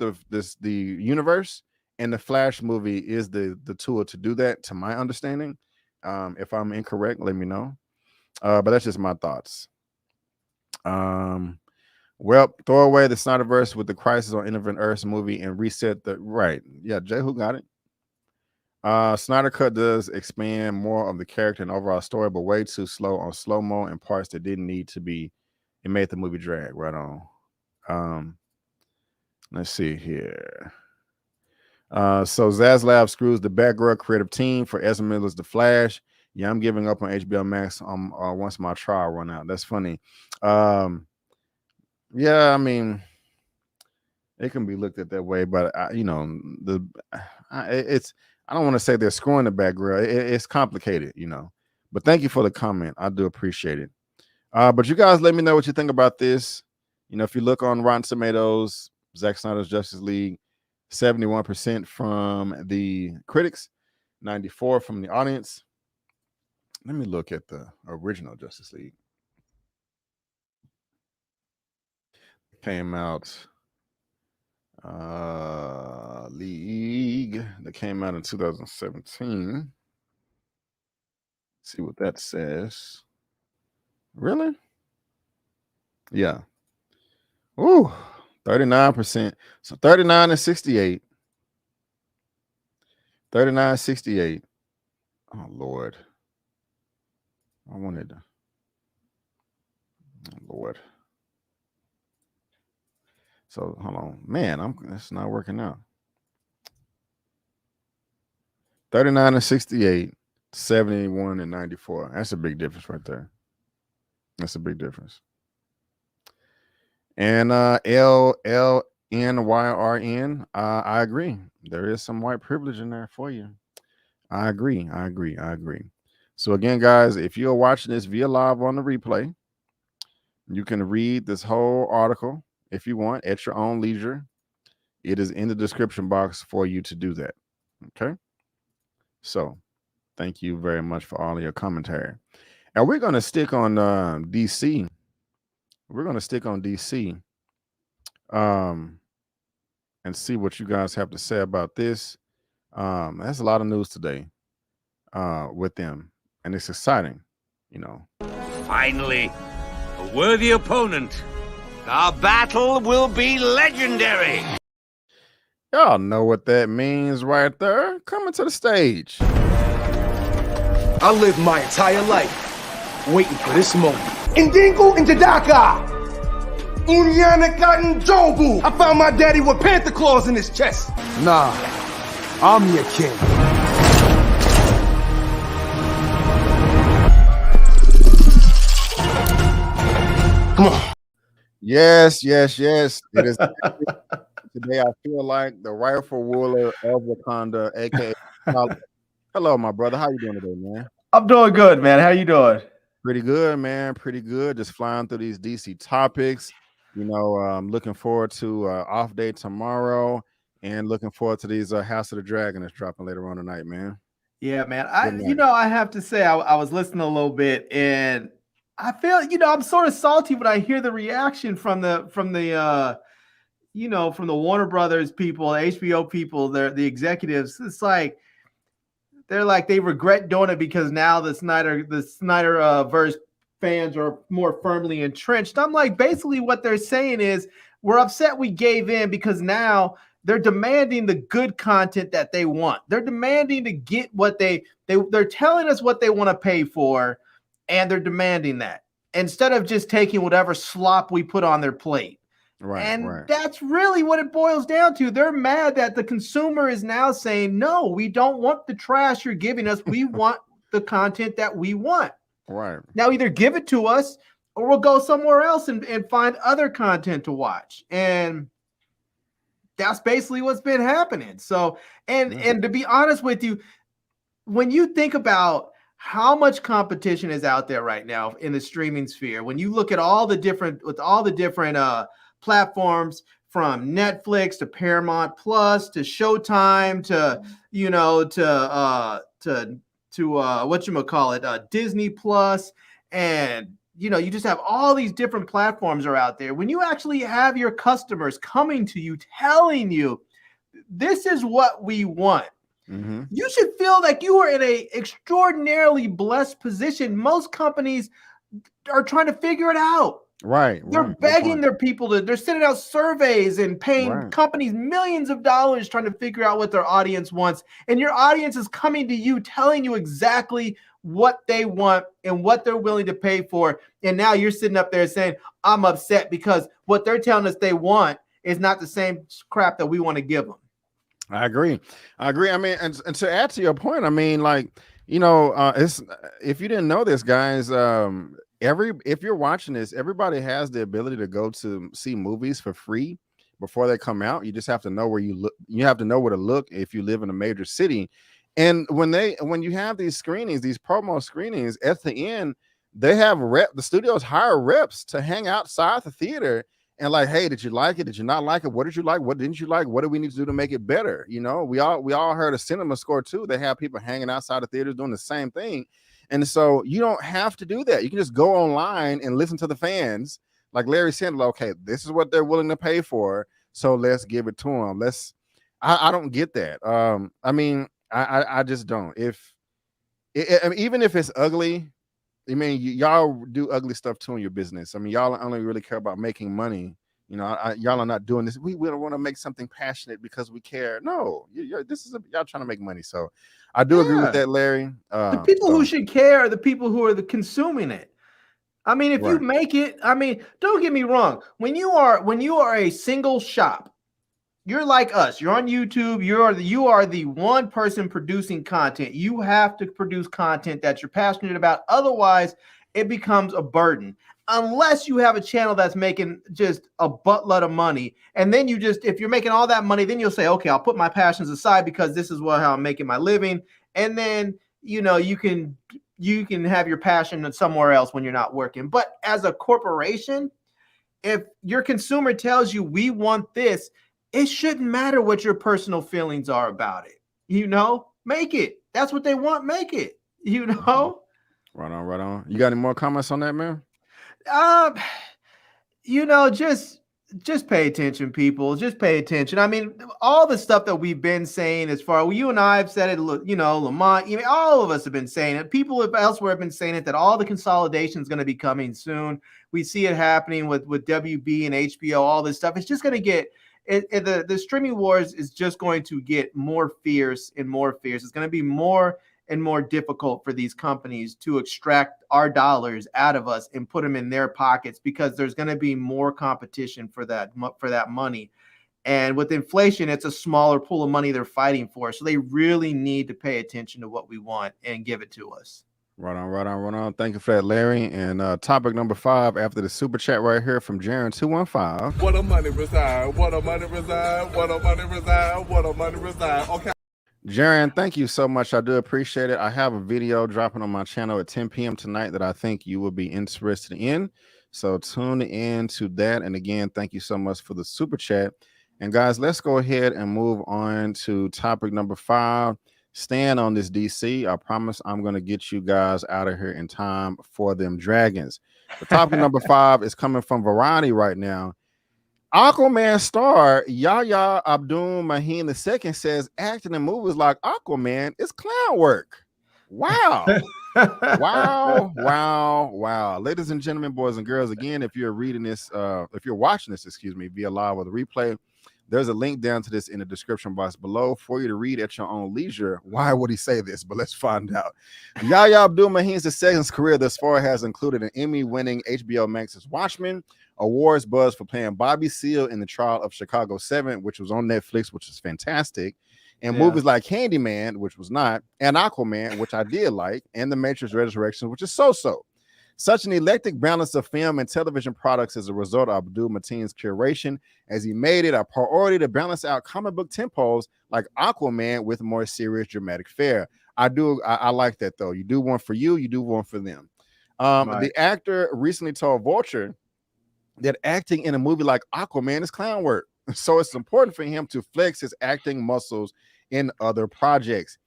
the universe, and the Flash movie is the tool to do that, to my understanding. If I'm incorrect, let me know. But that's just my thoughts. Well, throw away the Snyderverse with the Crisis on Infinite Earths movie and reset the right. Yeah, Jay, who got it? Snyder Cut does expand more of the character and overall story, but way too slow on slow-mo and parts that didn't need to be. It made the movie drag right on. Let's see here. So Zaslav screws the Batgirl creative team for Ezra Miller's The Flash. Yeah, I'm giving up on HBO Max once my trial run out. That's funny. Yeah, I mean, it can be looked at that way, but you know, it's I don't want to say they're screwing the Batgirl. It's complicated, you know. But thank you for the comment. I do appreciate it. But you guys, let me know what you think about this. You know, if you look on Rotten Tomatoes, Zack Snyder's Justice League, 71% from the critics, 94% from the audience. Let me look at the original Justice League. Came out League that came out in 2017. See what that says. Really? Yeah. Ooh, 39%. So 39 and 68. 39, 68. Oh Lord. I wanted to. Oh Lord. So hold on. Man, that's not working out. 39 and 68, 71 and 94. That's a big difference right there. That's a big difference. And LLNYRN, I agree. There is some white privilege in there for you. I agree. So again, guys, if you're watching this via live on the replay, you can read this whole article if you want at your own leisure. It is in the description box for you to do that. Okay. So thank you very much for all of your commentary. And we're going to stick on DC. We're going to stick on DC and see what you guys have to say about this. There's a lot of news today with them, and it's exciting, you know. Finally, a worthy opponent. Our battle will be legendary. Y'all know what that means right there. Coming to the stage. I lived my entire life waiting for this moment. Indingo Indidaka! Unyanaka Njobu! I found my daddy with panther claws in his chest. Nah, I'm your king. Come on. Yes. It is today. I feel like the rightful ruler of Wakanda, aka hello, my brother. How you doing today, man? I'm doing good, man. How you doing? Pretty good, man. Pretty good. Just flying through these DC topics. You know, I'm looking forward to off day tomorrow, and looking forward to these House of the Dragon that's dropping later on tonight, man. Yeah, man. I have to say, I was listening a little bit, and I feel, I'm sort of salty when I hear the reaction from the Warner Brothers people, HBO people, the executives. It's like they regret doing it because now the Snyder verse fans are more firmly entrenched. I'm like, basically what they're saying is we're upset we gave in because now they're demanding the good content that they want. They're demanding to get what they're telling us what they want to pay for, and they're demanding that instead of just taking whatever slop we put on their plate. Right. That's really what it boils down to. They're mad that the consumer is now saying, no, we don't want the trash you're giving us. We want the content that we want. Right. Now either give it to us or we'll go somewhere else and find other content to watch. And that's basically what's been happening. So, and to be honest with you, when you think about how much competition is out there right now in the streaming sphere, when you look at all the different platforms, from Netflix to Paramount Plus to Showtime to Disney Plus, and you just have all these different platforms are out there. When you actually have your customers coming to you telling you this is what we want, you should feel like you are in a extraordinarily blessed position. Most companies are trying to figure it out. Right. They're begging their people they're sending out surveys and paying companies millions of dollars trying to figure out what their audience wants. And your audience is coming to you, telling you exactly what they want and what they're willing to pay for. And now you're sitting up there saying, I'm upset because what they're telling us they want is not the same crap that we want to give them. I agree. I mean, and to add to your point, I mean, like, it's if you didn't know this, guys, if you're watching this, everybody has the ability to go to see movies for free before they come out. You just have to know where you look. You have to know where to look if you live in a major city. And when you have these screenings, these promo screenings, at the end, they have the studios hire reps to hang outside the theater and like, hey, did you like it? Did you not like it? What did you like? What didn't you like? What do we need to do to make it better? We all heard a cinema score too. They have people hanging outside the theaters doing the same thing. And so you don't have to do that. You can just go online and listen to the fans. Like Larry said, okay, this is what they're willing to pay for. So let's give it to them. I don't get that. I mean, I just don't. Even if it's ugly, I mean, y'all do ugly stuff too in your business. I mean, y'all only really care about making money. Y'all are not doing this. We don't want to make something passionate because we care. No, y'all trying to make money. So I do agree with that, Larry. The people who should care are the people who are consuming it. I mean, if you make it, I mean, don't get me wrong. When you are a single shop, you're like us. You're on YouTube. You are the one person producing content. You have to produce content that you're passionate about. Otherwise, it becomes a burden. Unless you have a channel that's making just a buttload of money. And then if you're making all that money, then you'll say, okay, I'll put my passions aside because this is how I'm making my living. And then, you can have your passion somewhere else when you're not working. But as a corporation, if your consumer tells you we want this, it shouldn't matter what your personal feelings are about it. Make it. That's what they want. Make it. Right on. You got any more comments on that, man? Just pay attention, people. Just pay attention. I mean, all the stuff that we've been saying as far, you and I have said it, Lamont, all of us have been saying it. People elsewhere have been saying it, that all the consolidation is going to be coming soon. We see it happening with WB and HBO, all this stuff. It's just going to get, the streaming wars is just going to get more fierce and more fierce. It's going to be more and more difficult for these companies to extract our dollars out of us and put them in their pockets, because there's going to be more competition for that money. And with inflation, it's a smaller pool of money they're fighting for. So they really need to pay attention to what we want and give it to us. Right on. Thank you for that, Larry. And topic number 5 after the super chat right here from Jaron 215. What a money reside, what a money reside, what a money reside, what a money reside. Okay. Jaron, thank you so much. I do appreciate it. I have a video dropping on my channel at 10 p.m. tonight that I think you will be interested in. So tune in to that. And again, thank you so much for the super chat. And guys, let's go ahead and move on to topic number 5. Stand on this, DC. I promise I'm going to get you guys out of here in time for them Dragons. The topic number 5 is coming from Variety right now. Aquaman star Yahya Abdul-Mateen II says acting in movies like Aquaman is clown work. Wow. Wow. Ladies and gentlemen, boys and girls, again, if you're reading this, if you're watching this, via live or the replay, there's a link down to this in the description box below for you to read at your own leisure. Why would he say this? But let's find out. Yahya Abdul-Mateen II's career thus far has included an Emmy-winning HBO Max's Watchmen, awards buzz for playing Bobby Seale in The Trial of Chicago 7, which was on Netflix, which is fantastic, and movies like Candyman, which was not, and Aquaman, which I did like, and The Matrix Resurrections, which is so-so. Such an eclectic balance of film and television products is a result of Abdul-Mateen's curation, as he made it a priority to balance out comic book tempos like Aquaman with more serious dramatic fare. I like that, though. You do one for you do one for them. The actor recently told Vulture that acting in a movie like Aquaman is clown work. So it's important for him to flex his acting muscles in other projects.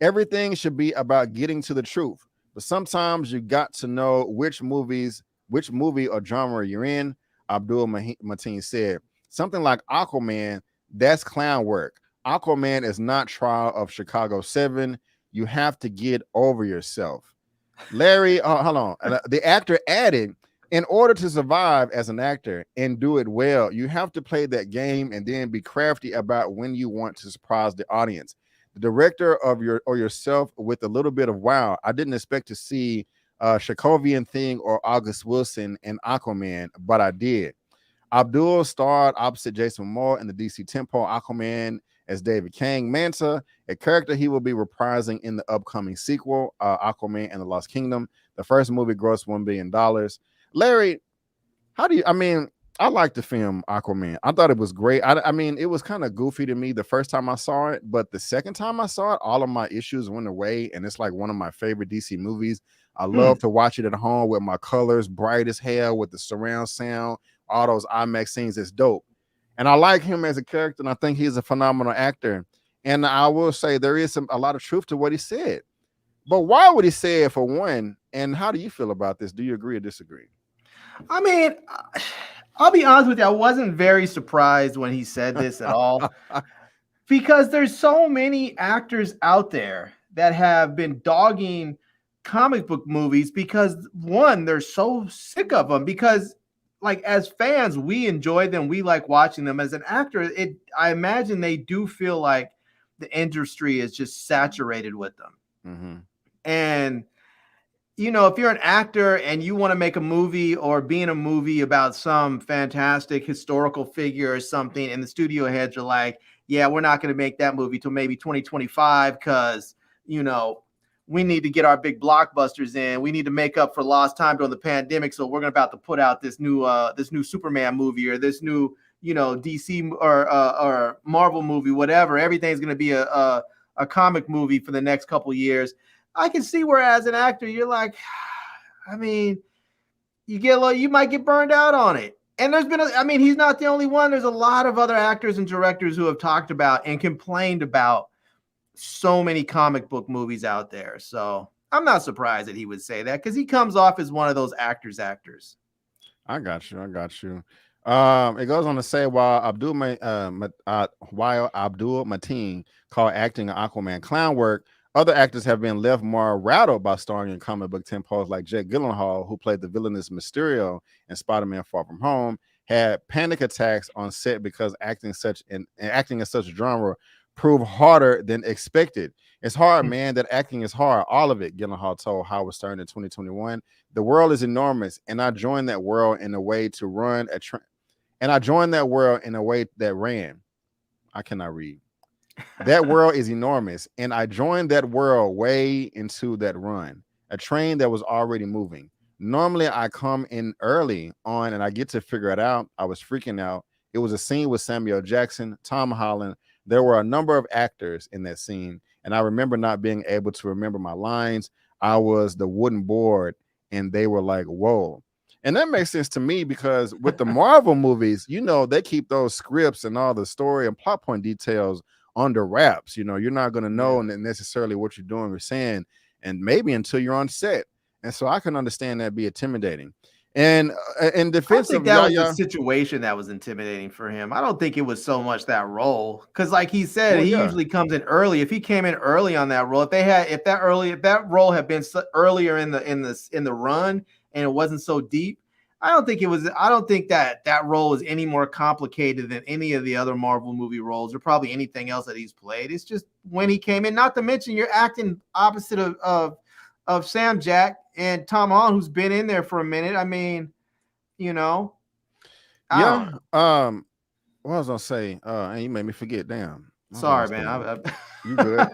Everything should be about getting to the truth. But sometimes you got to know which movie or genre you're in, Abdul-Mateen said. Something like Aquaman, that's clown work. Aquaman is not Trial of Chicago 7. You have to get over yourself. Larry, hold on. The actor added, in order to survive as an actor and do it well, you have to play that game and then be crafty about when you want to surprise the audience. The director of yourself with a little bit of wow. I didn't expect to see Shakovian Thing or August Wilson in Aquaman, but I did. Abdul starred opposite Jason Momoa in the DC tempo Aquaman as David Kang Manta, a character he will be reprising in the upcoming sequel, Aquaman and the Lost Kingdom. The first movie grossed $1 billion. Larry, I liked the film Aquaman. I thought it was great. I mean, it was kind of goofy to me the first time I saw it, but the second time I saw it, all of my issues went away, and it's like one of my favorite DC movies. I love to watch it at home with my colors bright as hell, with the surround sound, all those IMAX scenes. It's dope. And I like him as a character, and I think he's a phenomenal actor. And I will say there is a lot of truth to what he said. But why would he say it, for one? And how do you feel about this? Do you agree or disagree? I mean, I'll be honest with you. I wasn't very surprised when he said this at all, because there's so many actors out there that have been dogging comic book movies because, one, they're so sick of them, because like as fans, we enjoy them. We like watching them. As an actor, I imagine they do feel like the industry is just saturated with them. Mm-hmm. And you know, if you're an actor and you want to make a movie or be in a movie about some fantastic historical figure or something, and the studio heads are like, yeah, we're not going to make that movie till maybe 2025 because, you know, we need to get our big blockbusters in. We need to make up for lost time during the pandemic. So we're about to put out this new Superman movie or this new, you know, DC or Marvel movie, whatever. Everything's going to be a comic movie for the next couple of years. I can see where as an actor, you're like, I mean, you might get burned out on it. And there's been, he's not the only one. There's a lot of other actors and directors who have talked about and complained about so many comic book movies out there. So I'm not surprised that he would say that, because he comes off as one of those actors. I got you. It goes on to say, while Abdul-Mateen called acting an Aquaman clown work, other actors have been left more rattled by starring in comic book tempos, like Jake Gyllenhaal, who played the villainous Mysterio in Spider-Man Far From Home, had panic attacks on set because acting in such a genre proved harder than expected. It's hard, man. That acting is hard. All of it, Gyllenhaal told Howard Stern in 2021. The world is enormous, and I joined that world in a way to run a that ran. I cannot read. That world is enormous, and I joined that world way into that run, a train that was already moving. Normally, I come in early on, and I get to figure it out. I was freaking out. It was a scene with Samuel Jackson, Tom Holland. There were a number of actors in that scene, and I remember not being able to remember my lines. I was the wooden board, and they were like, whoa. And that makes sense to me, because with the Marvel movies, you know, they keep those scripts and all the story and plot point details under wraps. You know, you're not going to know necessarily what you're doing or saying, and maybe until you're on set. And so I can understand that be intimidating. And in defense of that Yahya, was the situation that was intimidating for him. I don't think it was so much that role, because like he said, he usually comes in early. If he came in early on that role, if that role had been earlier in the run and it wasn't so deep, I don't think that role is any more complicated than any of the other Marvel movie roles, or probably anything else that he's played. It's just when he came in. Not to mention, you're acting opposite of Sam Jack and Tom Holland, who's been in there for a minute. I mean, you know. Yeah. What was I gonna say? And you made me forget. Damn. Sorry, man. You good?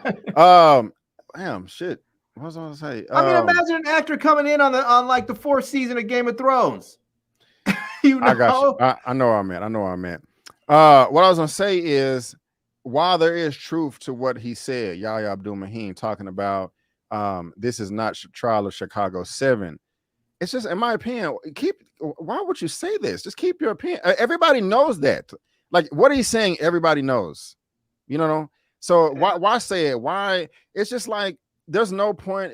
Damn, shit. What was I gonna say? Imagine an actor coming in on like the 4th season of Game of Thrones. You know? I got you. I know what I meant. What I was gonna say is, while there is truth to what he said, Yahya Abdul-Mateen talking about this is not Trial of Chicago 7. It's just, in my opinion, why would you say this? Just keep your opinion. Everybody knows that. Like, what he's saying, everybody knows. You know? So why say it? Why? It's just like, there's no point.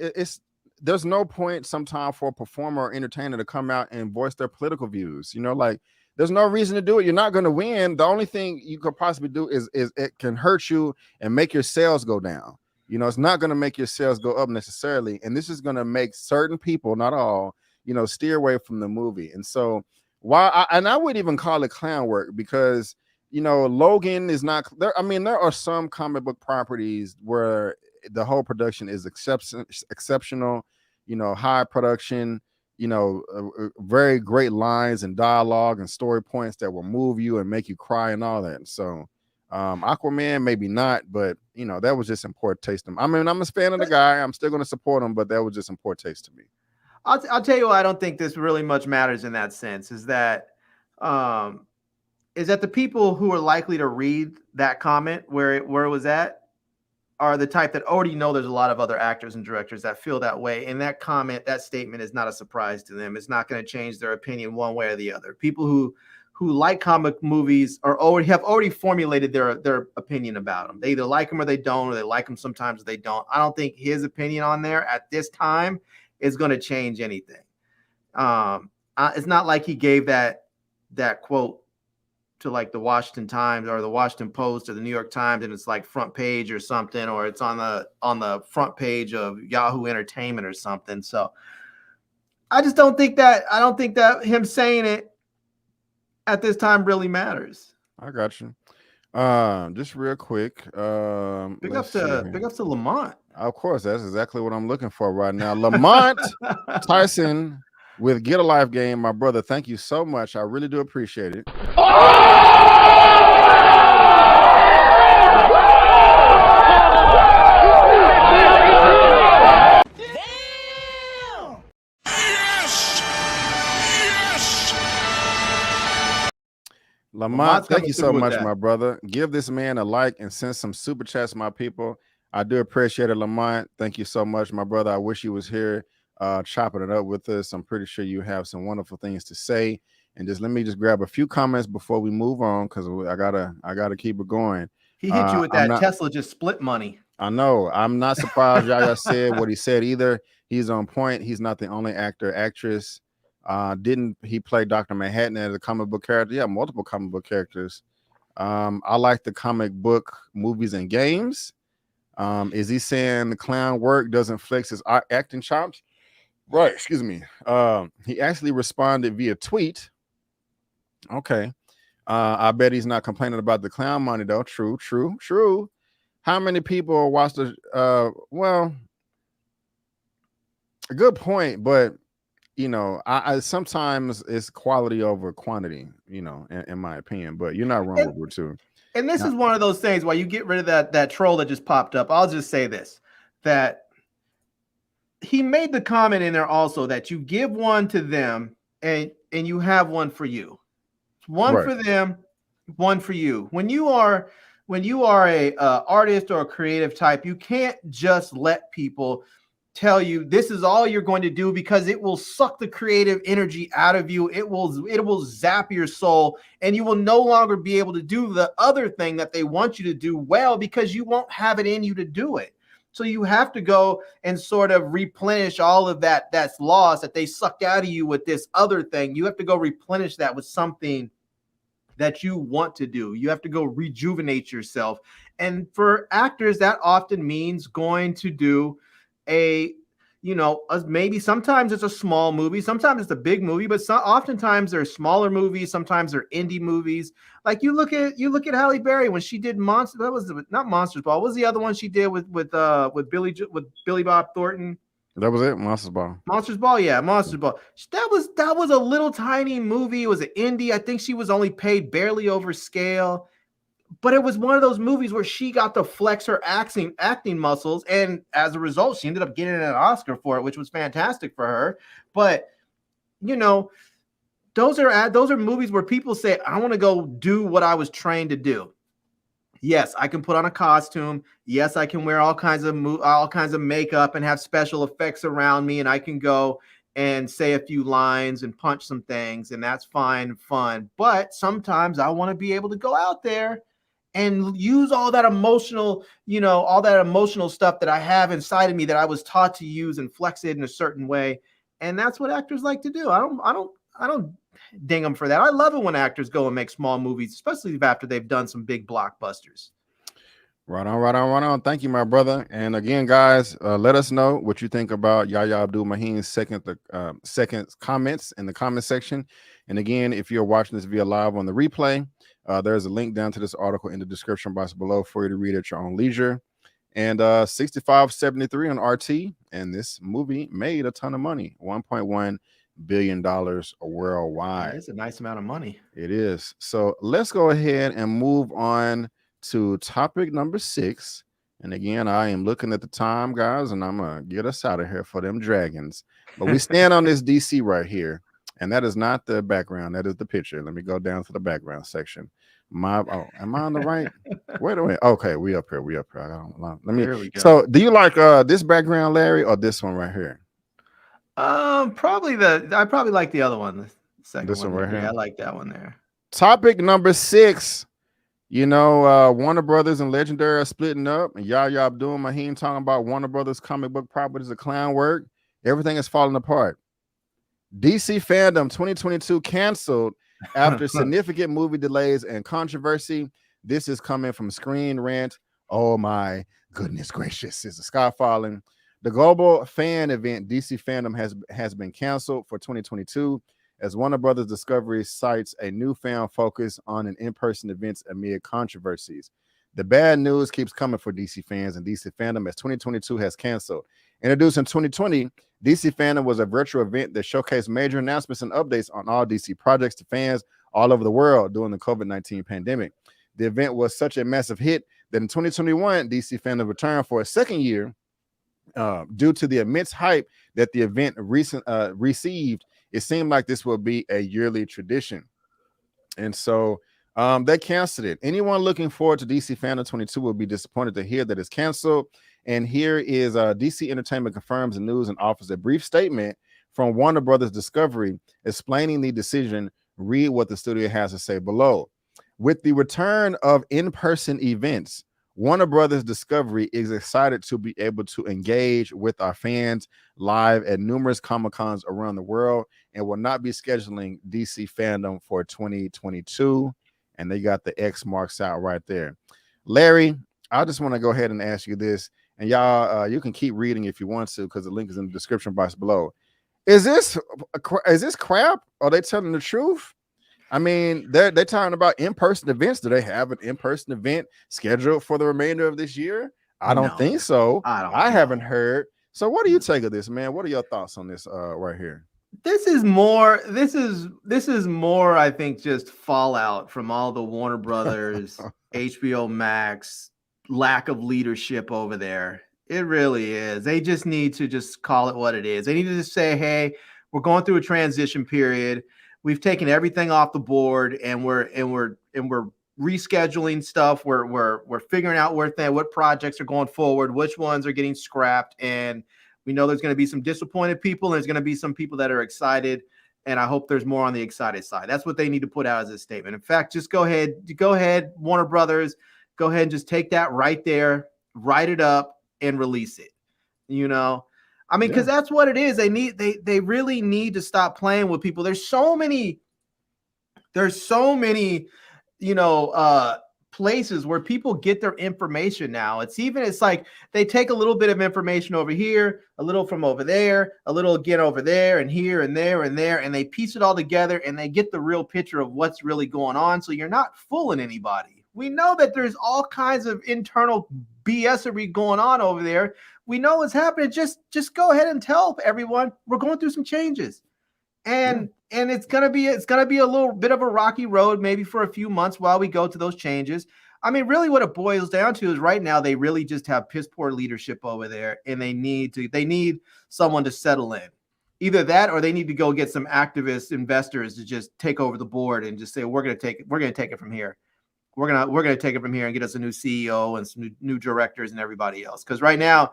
There's no point sometimes for a performer or entertainer to come out and voice their political views. You know, like, there's no reason to do it. You're not going to win. The only thing you could possibly do is it can hurt you and make your sales go down. You know, it's not going to make your sales go up necessarily. And this is going to make certain people, not all, you know, steer away from the movie. And so I would even call it clown work, because, you know, Logan is not there. I mean, there are some comic book properties where the whole production is exceptional, you know, high production, you know, very great lines and dialogue and story points that will move you and make you cry and all that. So Aquaman, maybe not, but you know, that was just in poor taste. I mean, I'm a fan of the guy. I'm still going to support him, but that was just in poor taste to me. I'll tell you why I don't think this really much matters in that sense is that the people who are likely to read that comment where it was at are the type that already know there's a lot of other actors and directors that feel that way. And that comment, that statement is not a surprise to them. It's not going to change their opinion one way or the other. People who like comic movies have already formulated their opinion about them. They either like them or they don't, or they like them sometimes or they don't. I don't think his opinion on there at this time is going to change anything. It's not like he gave that quote to like the Washington Times or the Washington Post or the New York Times, and it's like front page or something, or it's on the front page of Yahoo Entertainment or something. So I just don't think that him saying it at this time really matters. I got you. Just real quick. Big ups to Lamont. Of course, that's exactly what I'm looking for right now. Lamont Tyson with Get a Life Game, my brother. Thank you so much. I really do appreciate it. Lamont, thank you so much, my brother. Give this man a like and send some super chats, my people. I do appreciate it, Lamont. Thank you so much, my brother. I wish you was here chopping it up with us. I'm pretty sure you have some wonderful things to say. And let me grab a few comments before we move on, because I gotta keep it going. He hit you with that Tesla just split money. I know. I'm not surprised Yahya said what he said either. He's on point. He's not the only actor, actress. Didn't he play Dr. Manhattan as a comic book character? Yeah, multiple comic book characters. I like the comic book movies and games. Is he saying the clown work doesn't flex his acting chops? Right, excuse me. He actually responded via tweet. Okay. I bet he's not complaining about the clown money though. True. How many people watch the well, a good point, but you know, I sometimes it's quality over quantity, you know, in my opinion, but you're not wrong with it too. And this is one of those things, while you get rid of that troll that just popped up, I'll just say this, that he made the comment in there also that you give one to them and you have one for you. One right. For them, one for you. When you are a artist or a creative type, you can't just let people tell you this is all you're going to do, because it will suck the creative energy out of you. It will zap your soul, and you will no longer be able to do the other thing that they want you to do well, because you won't have it in you to do it. So you have to go and sort of replenish all of that's lost, that they sucked out of you with this other thing. You have to go replenish that with something that you want to do. You have to go rejuvenate yourself. And for actors, that often means going to do maybe sometimes it's a small movie, sometimes it's a big movie, but oftentimes they're smaller movies, sometimes they're indie movies. Like you look at Halle Berry when she did not Monsters Ball. What was the other one she did with Billy Bob Thornton? That was it, Monsters Ball. Monsters Ball, yeah, Monsters Ball. That was a little tiny movie. It was an indie. I think she was only paid barely over scale. But it was one of those movies where she got to flex her acting muscles, and as a result, she ended up getting an Oscar for it, which was fantastic for her. But you know, those are movies where people say, "I want to go do what I was trained to do." Yes, I can put on a costume. Yes, I can wear all kinds of makeup and have special effects around me, and I can go and say a few lines and punch some things, and that's fine, fun. But sometimes I want to be able to go out there and use all that emotional stuff that I have inside of me that I was taught to use and flex it in a certain way. And that's what actors like to do. I don't ding them for that. I love it when actors go and make small movies, especially after they've done some big blockbusters. Right on. Thank you, my brother. And again, guys, let us know what you think about Yahya Abdul-Maheen's second comments in the comment section. And again, if you're watching this via live on the replay, there's a link down to this article in the description box below for you to read at your own leisure. And 65.73 on RT, and this movie made a ton of money, $1.1 billion worldwide. It's a nice amount of money. It is. So let's go ahead and move on to topic number 6. And again, I am looking at the time, guys, and I'm gonna get us out of here for them dragons. But we stand on this DC right here, and that is not the background. That is the picture. Let me go down to the background section. Am I on the right? Wait a minute. Okay, we up here. I don't know. There we go. So, do you like this background, Larry, or this one right here? I probably like the other one. The second This one right here? Yeah, I like that one there. Topic number 6. You know, Warner Brothers and Legendary are splitting up, and Yahya Abdul-Mateen talking about Warner Brothers comic book properties of clown work. Everything is falling apart. DC FanDome 2022 canceled after significant movie delays and controversy. This is coming from Screen Rant. Oh my goodness gracious, is the sky falling? The global fan event DC FanDome has been canceled for 2022 as Warner Brothers Discovery cites a newfound focus on an in-person events amid controversies. The bad news keeps coming for DC fans and DC FanDome as 2022 has canceled. Introduced in 2020, DC FanDome was a virtual event that showcased major announcements and updates on all DC projects to fans all over the world during the COVID-19 pandemic. The event was such a massive hit that in 2021, DC FanDome returned for a second year due to the immense hype that the event received. It seemed like this will be a yearly tradition. And so they canceled it. Anyone looking forward to DC FanDome 22 will be disappointed to hear that it's canceled. And here is DC Entertainment confirms the news and offers a brief statement from Warner Brothers Discovery explaining the decision. Read what the studio has to say below. With the return of in-person events, Warner Brothers Discovery is excited to be able to engage with our fans live at numerous Comic-Cons around the world and will not be scheduling DC FanDome for 2022. And they got the X marks out right there. Larry, I just want to go ahead and ask you this, and y'all, you can keep reading if you want to because the link is in the description box below. Is this crap? Are they telling the truth? I mean, they're talking about in-person events. Do they have an in-person event scheduled for the remainder of this year? I don't think so. I haven't heard. So what do you take of this, man? What are your thoughts on this right here? This is more, I think, just fallout from all the Warner Brothers, HBO Max, lack of leadership over there. It really is. They just need to just call it what it is. They need to just say, hey, we're going through a transition period. We've taken everything off the board and we're rescheduling stuff. We're figuring out what projects are going forward, which ones are getting scrapped. And we know there's going to be some disappointed people. And there's going to be some people that are excited. And I hope there's more on the excited side. That's what they need to put out as a statement. In fact, just go ahead, Warner Brothers, go ahead and just take that right there, write it up and release it. You know, I mean, because that's what it is. They really need to stop playing with people. There's so many, you know, places where people get their information now. It's like they take a little bit of information over here, a little from over there, a little again over there and here and there and there, and they piece it all together and they get the real picture of what's really going on. So you're not fooling anybody. We know that there's all kinds of internal BS-ery going on over there. We know what's happening. Just go ahead and tell everyone we're going through some changes. And it's gonna be a little bit of a rocky road, maybe for a few months while we go to those changes. I mean, really what it boils down to is right now they really just have piss poor leadership over there, and they need someone to settle in. Either that or they need to go get some activist investors to just take over the board and just say, we're gonna take it from here. We're gonna take it from here and get us a new CEO and some new directors and everybody else. Because right now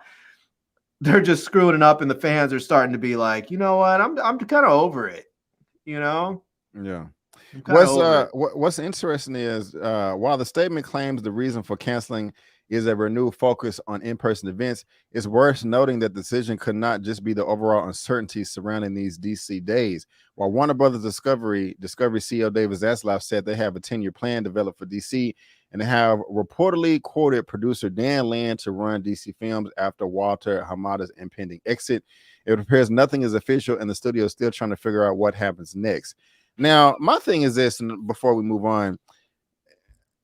they're just screwing it up, and the fans are starting to be like, you know what, I'm kind of over it. You know? Yeah. What's interesting is while the statement claims the reason for canceling is a renewed focus on in-person events, it's worth noting that the decision could not just be the overall uncertainty surrounding these DC days. While Warner Brothers Discovery CEO David Zaslav said they have a 10-year plan developed for DC, and they have reportedly quoted producer Dan Land to run DC Films after Walter Hamada's impending exit. It appears nothing is official, and the studio is still trying to figure out what happens next. Now, my thing is this, and before we move on,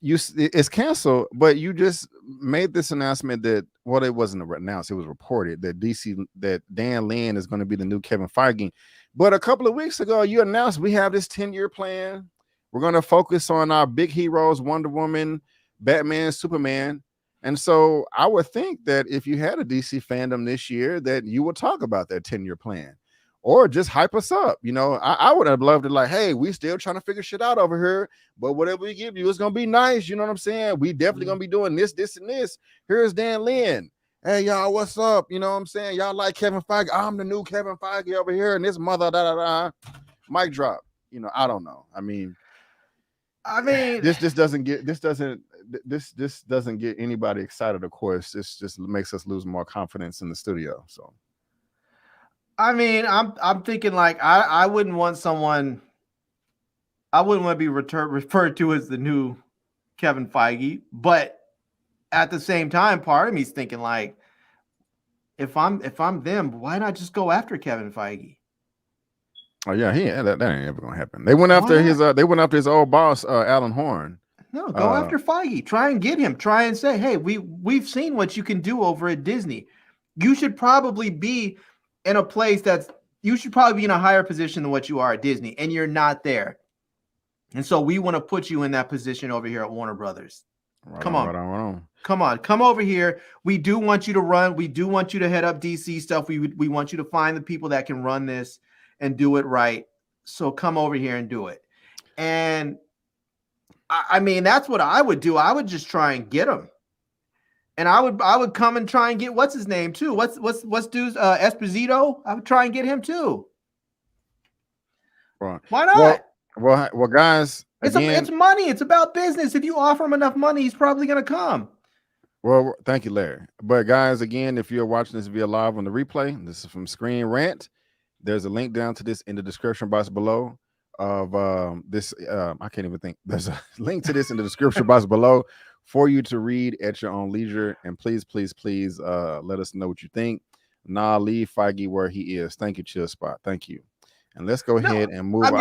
it's canceled, but you just made this announcement that, well, it wasn't announced, it was reported that Dan Land is going to be the new Kevin Feige. But a couple of weeks ago, you announced we have this 10-year plan. We're going to focus on our big heroes, Wonder Woman, Batman, Superman. And so I would think that if you had a DC fandom this year, that you would talk about that 10-year plan or just hype us up. You know, I would have loved it like, hey, we still trying to figure shit out over here, but whatever we give you, it's going to be nice. You know what I'm saying? We definitely going to be doing this, this, and this. Here's Dan Lin. Hey, y'all, what's up? You know what I'm saying? Y'all like Kevin Feige? I'm the new Kevin Feige over here, and this mother, mic drop. You know, I don't know. I mean, this doesn't get anybody excited. Of course, this just makes us lose more confidence in the studio. So, I mean, I'm thinking like I wouldn't want someone. I wouldn't want to be referred to as the new Kevin Feige, but at the same time, part of me is thinking like, if I'm them, why not just go after Kevin Feige? Oh yeah, that ain't ever gonna happen. They went after his old boss, Alan Horn. No, go after Feige. Try and get him. Try and say, hey, we've seen what you can do over at Disney. You should probably be in a place you should probably be in a higher position than what you are at Disney, and you're not there. And so we want to put you in that position over here at Warner Brothers. Come on. Come over here. We do want you to run. We do want you to head up DC stuff. We want you to find the people that can run this and do it right. So come over here and do it. And I mean, that's what I would do. I would just try and get him. And I would come and try and get what's his name too. What's dude's Esposito? I would try and get him too. Right. Why not? Well, guys, it's money. It's about business. If you offer him enough money, he's probably going to come. Well, thank you, Larry. But guys, again, if you're watching this via live on the replay, this is from Screen Rant. There's a link down to this in the description box below of this. I can't even think. There's a link to this in the description box below for you to read at your own leisure. And please, please, please let us know what you think. Leave Feige where he is. Thank you, Chill Spot. Thank you. And let's go ahead and move on.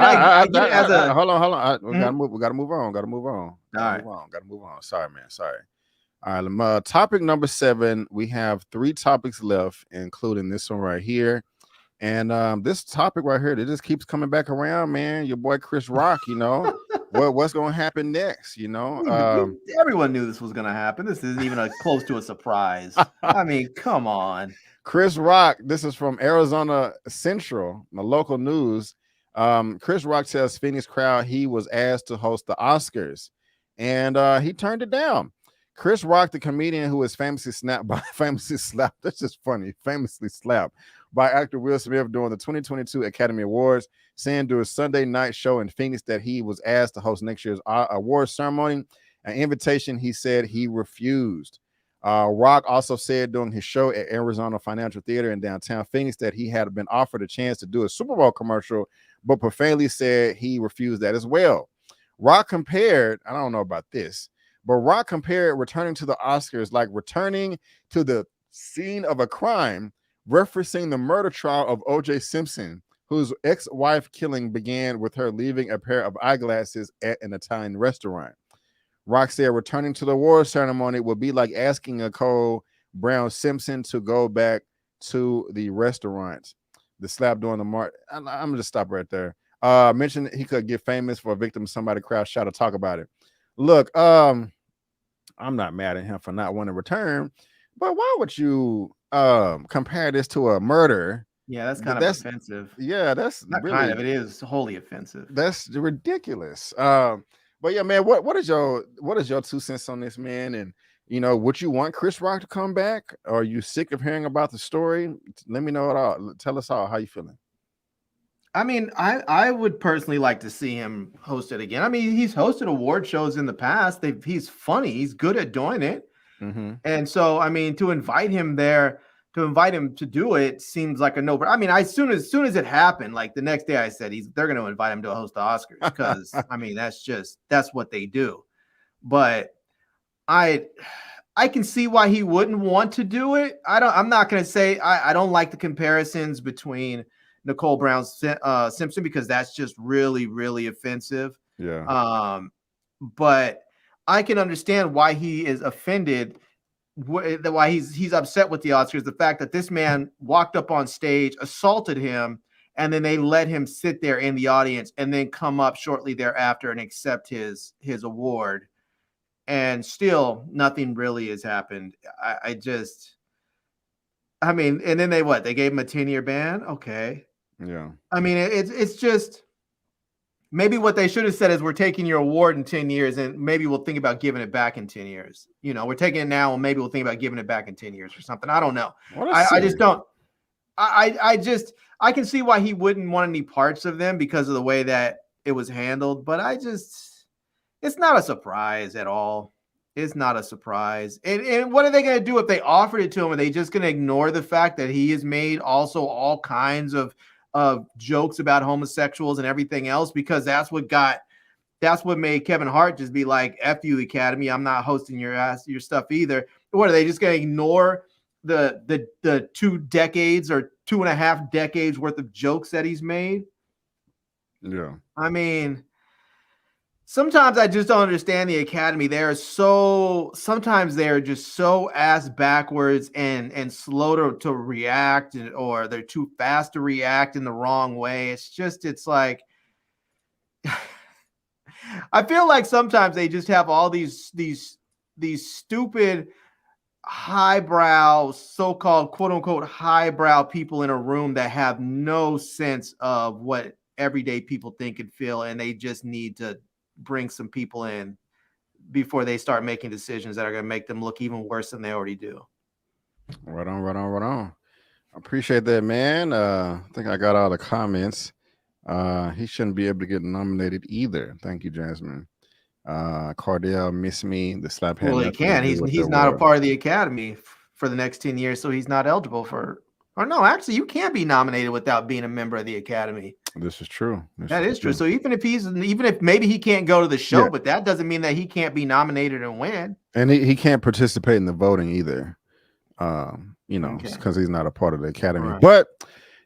Hold on. We gotta move on. Gotta move on. Sorry, man. Sorry. All right. Topic number 7. We have 3 topics left, including this one right here. And this topic right here, it just keeps coming back around, man. Your boy Chris Rock, you know, what's going to happen next? You know, everyone knew this was going to happen. This isn't even close to a surprise. I mean, come on. Chris Rock, this is from Arizona Central, the local news. Chris Rock tells Phoenix crowd he was asked to host the Oscars, and he turned it down. Chris Rock, the comedian who was famously slapped, that's just funny, famously slapped by actor Will Smith during the 2022 Academy Awards, saying during a Sunday night show in Phoenix that he was asked to host next year's awards ceremony, an invitation he said he refused. Rock also said during his show at Arizona Financial Theater in downtown Phoenix that he had been offered a chance to do a Super Bowl commercial, but profanely said he refused that as well. Rock compared, I don't know about this, but Rock compared returning to the Oscars like returning to the scene of a crime, referencing the murder trial of O.J. Simpson, whose ex-wife killing began with her leaving a pair of eyeglasses at an Italian restaurant. Rock said returning to the award ceremony would be like asking Nicole Brown Simpson to go back to the restaurant. The slap during the march. I'm going to just stop right there. Mentioned he could get famous for a victim of somebody crowd shot to talk about it. Look, I'm not mad at him for not wanting to return, but why would you compare this to a murder? Yeah, that's kind of offensive. Yeah, that's not really, kind of. It is wholly offensive. That's ridiculous. But yeah, man, what is your 2 cents on this, man? And you know, would you want Chris Rock to come back? Or are you sick of hearing about the story? Let me know it all. Tell us all how you feeling. I mean, I would personally like to see him host it again. I mean, he's hosted award shows in the past. He's funny. He's good at doing it. Mm-hmm. And so, I mean, to invite him there, to invite him to do it seems like a no-brainer. I mean, as soon as it happened, like the next day I said, they're going to invite him to host the Oscars because, I mean, that's what they do. But I can see why he wouldn't want to do it. I'm not going to say I don't like the comparisons between Nicole Brown Simpson because that's just really, really offensive. Yeah. But I can understand why he is offended, why he's upset with the Oscars. The fact that this man walked up on stage, assaulted him, and then they let him sit there in the audience and then come up shortly thereafter and accept his award. and still nothing really has happened. I mean, and then they gave him a 10-year ban. Okay. Yeah. I mean, it's just maybe what they should have said is we're taking your award in 10 years and maybe we'll think about giving it back in 10 years. You know, we're taking it now and maybe we'll think about giving it back in 10 years or something. I don't know. I just don't. I can see why he wouldn't want any parts of them because of the way that it was handled, but it's not a surprise at all. It's not a surprise. And what are they going to do if they offered it to him? Are they just going to ignore the fact that he has made also all kinds of jokes about homosexuals and everything else? Because that's what made Kevin Hart just be like, F you, Academy. I'm not hosting your stuff either. What are they just going to ignore the 2 decades or 2.5 decades worth of jokes that he's made? Yeah. I mean, sometimes I just don't understand the Academy. Sometimes they're just so ass backwards and slow to react, or they're too fast to react in the wrong way. It's like I feel like sometimes they just have all these stupid highbrow, so-called quote unquote highbrow people in a room that have no sense of what everyday people think and feel, and they just need to bring some people in before they start making decisions that are going to make them look even worse than they already do. Right on. I appreciate that, man. I think I got all the comments. He shouldn't be able to get nominated either. Thank you, Jasmine. Cardell, Miss Me, the slap hand. Well, he can. He's not a part of the Academy for the next 10 years, so he's not eligible for. Or no, actually, you can't be nominated without being a member of the Academy. This is true. That is true. So even if maybe he can't go to the show, but that doesn't mean that he can't be nominated and win. And he can't participate in the voting either. Because he's not a part of the Academy. Right. But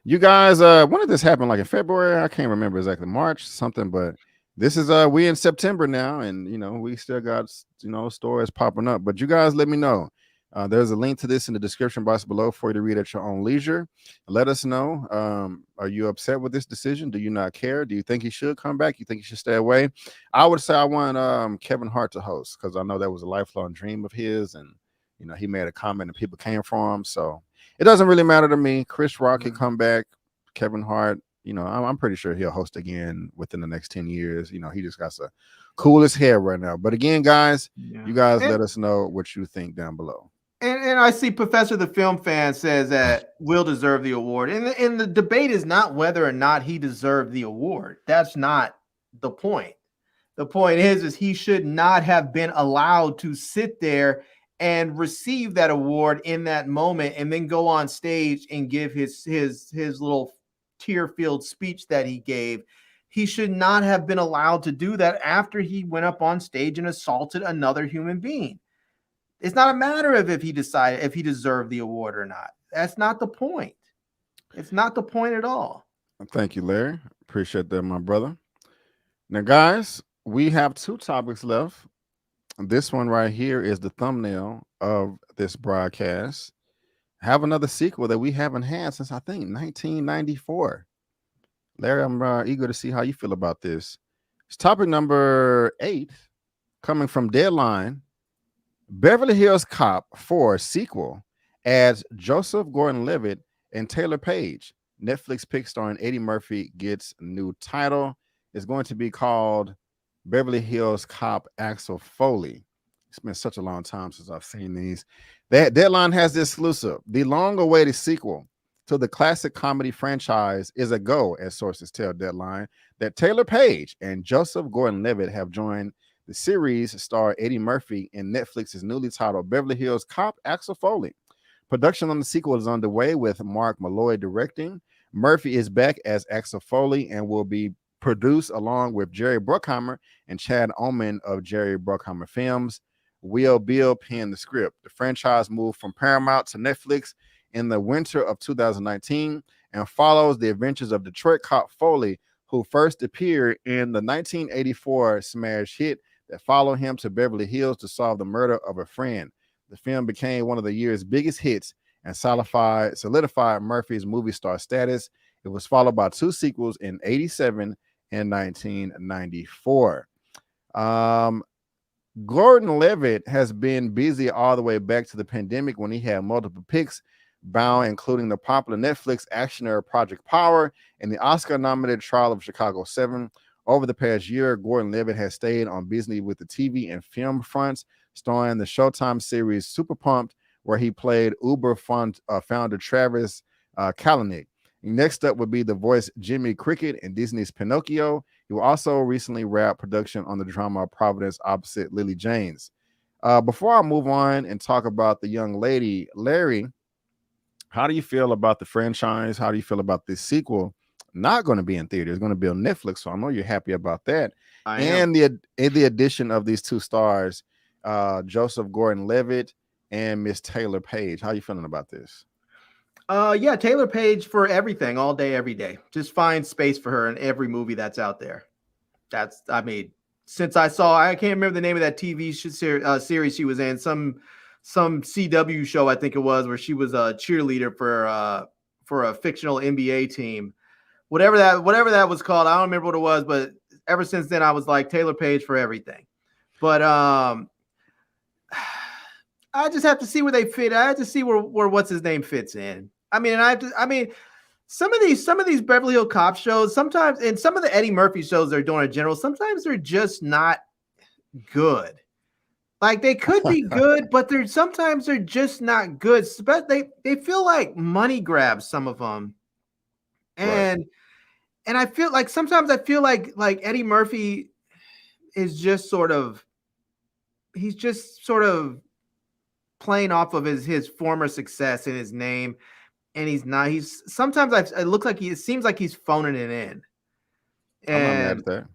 you guys, when did this happen? Like in February? I can't remember exactly. March something, but this is we in September now, and we still got stories popping up. But you guys, let me know. There's a link to this in the description box below for you to read at your own leisure. Let us know. Are you upset with this decision? Do you not care? Do you think he should come back? You think he should stay away? I would say I want Kevin Hart to host, because I know that was a lifelong dream of his, and he made a comment and people came for him. So it doesn't really matter to me. Chris Rock can come back. Kevin Hart, I'm pretty sure he'll host again within the next 10 years. He just got the coolest hair right now. But again, guys, you guys let us know what you think down below. And I see Professor the Film Fan says that Will deserve the award. And the debate is not whether or not he deserved the award. That's not the point. The point is he should not have been allowed to sit there and receive that award in that moment and then go on stage and give his little tear-filled speech that he gave. He should not have been allowed to do that after he went up on stage and assaulted another human being. It's not a matter of if he deserved the award or not. That's not the point. It's not the point at all. Thank you, Larry. Appreciate that, my brother. Now, guys, we have 2 topics left. This one right here is the thumbnail of this broadcast. Have another sequel that we haven't had since, I think, 1994. Larry, I'm eager to see how you feel about this. It's topic number 8, coming from Deadline. Beverly Hills Cop 4 sequel adds Joseph Gordon-Levitt and Taylor Page. Netflix pick starring Eddie Murphy gets a new title. It's going to be called Beverly Hills Cop Axel Foley. It's been such a long time since I've seen these. That Deadline has the exclusive. The long-awaited sequel to the classic comedy franchise is a go, as sources tell Deadline, that Taylor Page and Joseph Gordon-Levitt have joined the series star Eddie Murphy in Netflix's newly titled Beverly Hills Cop Axel Foley. Production on the sequel is underway with Mark Malloy directing. Murphy is back as Axel Foley and will be produced along with Jerry Bruckheimer and Chad Oman of Jerry Bruckheimer Films. Will Bill penned the script. The franchise moved from Paramount to Netflix in the winter of 2019 and follows the adventures of Detroit cop Foley, who first appeared in the 1984 smash hit that followed him to Beverly Hills to solve the murder of a friend. The film became one of the year's biggest hits and solidified Murphy's movie star status. It was followed by 2 sequels in 1987 and 1994. Gordon-Levitt has been busy all the way back to the pandemic when he had multiple picks bound, including the popular Netflix actioner Project Power and the Oscar-nominated Trial of Chicago 7. Over the past year, Gordon-Levitt has stayed on busy with the TV and film fronts, starring the Showtime series Super Pumped, where he played Uber founder Travis Kalanick. Next up would be the voice Jimmy Cricket in Disney's Pinocchio. He will also recently wrap production on the drama Providence opposite Lily James. Before I move on and talk about the young lady, Larry, how do you feel about the franchise? How do you feel about this sequel? Not going to be in theater. It's going to be on Netflix, so I know you're happy about that. And the addition of these two stars, Joseph Gordon-Levitt and Miss Taylor Page. How are you feeling about this? Yeah, Taylor Page for everything, all day, every day. Just find space for her in every movie that's out there. I mean, since I can't remember the name of that TV series she was in, some CW show, I think it was, where she was a cheerleader for a fictional NBA team. Whatever that was called, I don't remember what it was, but ever since then I was like Taylor Page for everything. But I just have to see where they fit. I have to see where what's his name fits in. I mean, some of these Beverly Hills Cop shows sometimes, and some of the Eddie Murphy shows they're doing in general, sometimes they're just not good. Like they could be good, but sometimes they're just not good. But they feel like money grabs, some of them. And I feel like sometimes like Eddie Murphy is just sort of playing off of his former success and his name, and it seems like he's phoning it in. And I'm not mad at that.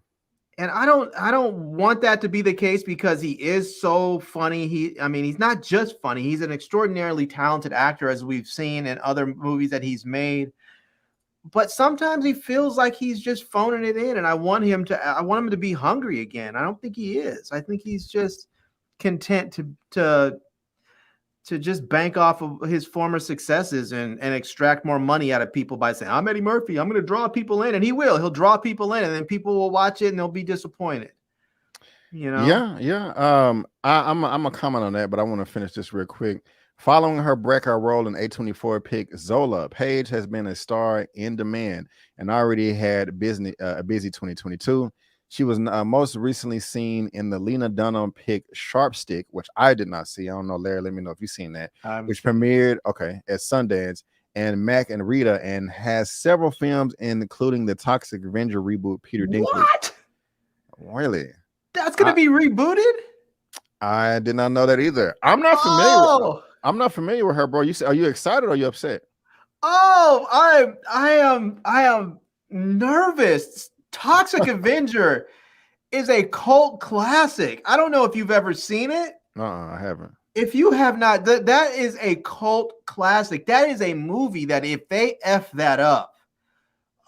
And I don't want that to be the case because he is so funny. He's not just funny. He's an extraordinarily talented actor, as we've seen in other movies that he's made. But sometimes he feels like he's just phoning it in, and I want him to be hungry again. I don't think he is. I think he's just content to just bank off of his former successes and extract more money out of people by saying, I'm Eddie Murphy, I'm going to draw people in. And he'll draw people in, and then people will watch it and they'll be disappointed. You know? Yeah. I'm going to comment on that, but I want to finish this real quick. Following her breakout role in A24 pick Zola, Page has been a star in demand and already had a busy 2022. She was most recently seen in the Lena Dunham pick Sharp Stick, which I did not see. I don't know, Larry, let me know if you've seen that, which premiered at Sundance, and Mac and Rita, and has several films, including the Toxic Avenger reboot Peter Dinklage. What? Really? That's going to be rebooted? I did not know that either. I'm not familiar with her. I'm not familiar with her, bro. Are you excited or are you upset? Oh, I am nervous. Toxic Avenger is a cult classic. I don't know if you've ever seen it. I haven't. If you have not, that is a cult classic. That is a movie that if they F that up,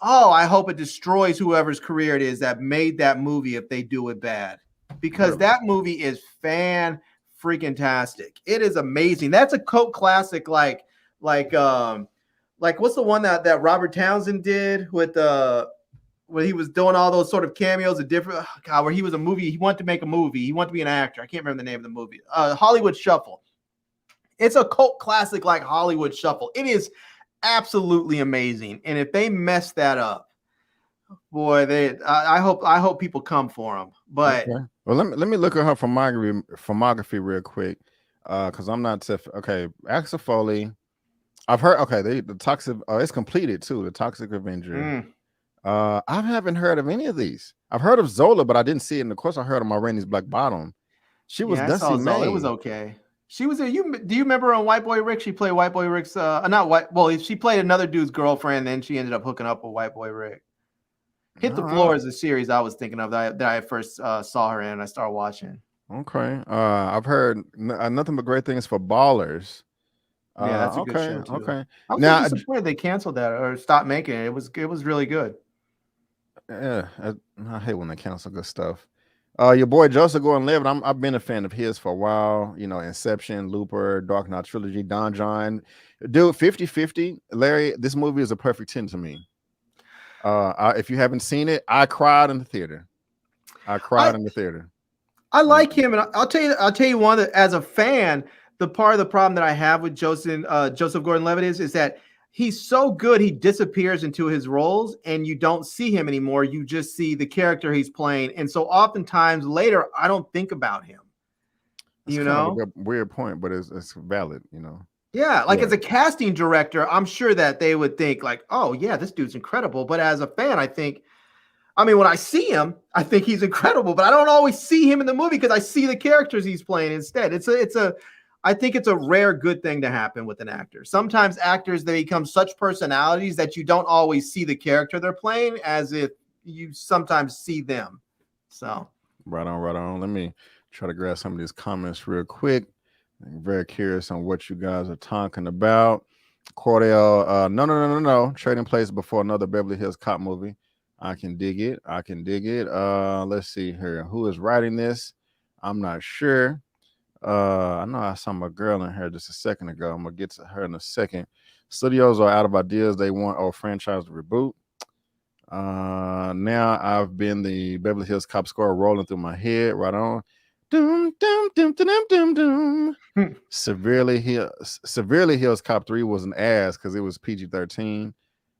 I hope it destroys whoever's career it is that made that movie if they do it bad. Because that movie is freaking-tastic. It is amazing. That's a cult classic like what's the one that Robert Townsend did with where he was doing all those sort of cameos of different where he was he wanted to make a movie. He wanted to be an actor. I can't remember the name of the movie. Hollywood Shuffle. It's a cult classic like Hollywood Shuffle. It is absolutely amazing. And if they mess that up, boy, I hope people come for them. But well, let me look at her filmography real quick, because I'm not Axel Foley. I've heard the Toxic. It's completed too. The Toxic Avenger. I haven't heard of any of these. I've heard of Zola, but I didn't see it. And of course, I heard of Ma Rainey's Black Bottom. She was Dusty May. It was okay. She was do you remember on White Boy Rick? She played White Boy Rick's not white. Well, she played another dude's girlfriend, and she ended up hooking up with White Boy Rick. Hit the Floor is a series I was thinking of that I first saw her in, and I started watching. Okay. I've heard nothing but great things for Ballers. Yeah, that's a good show too. Okay. I was disappointed they canceled that or stopped making it. It was really good. Yeah, I hate when they cancel good stuff. Your boy Joseph Gordon-Levitt, I've been a fan of his for a while. You know, Inception, Looper, Dark Knight Trilogy, Don John. Dude, 50-50. Larry, this movie is a perfect 10 to me. If you haven't seen it, I cried in the theater. I like him, and I'll tell you one that as a fan, the part of the problem that I have with Joseph Gordon-Levitt is that he's so good he disappears into his roles, and you don't see him anymore. You just see the character he's playing, and so oftentimes later I don't think about him. It's kind of a weird point, but it's valid, you know. Yeah, like as a casting director, I'm sure that they would think like, oh yeah, this dude's incredible. But as a fan, when I see him, I think he's incredible, but I don't always see him in the movie because I see the characters he's playing instead. I think it's a rare good thing to happen with an actor. Sometimes actors, they become such personalities that you don't always see the character they're playing as if you sometimes see them. So right on. Let me try to grab some of these comments real quick. I'm very curious on what you guys are talking about. Cordell, no. Trading Place before another Beverly Hills Cop movie. I can dig it. Let's see here. Who is writing this? I'm not sure. I know I saw my girl in here just a second ago. I'm gonna get to her in a second. Studios are out of ideas. They want our franchise to reboot. Now I've been the Beverly Hills Cop score rolling through my head. Right on. Doom, doom, doom, doom, doom, doom. Severely Hills Cop 3 was an ass because it was PG-13.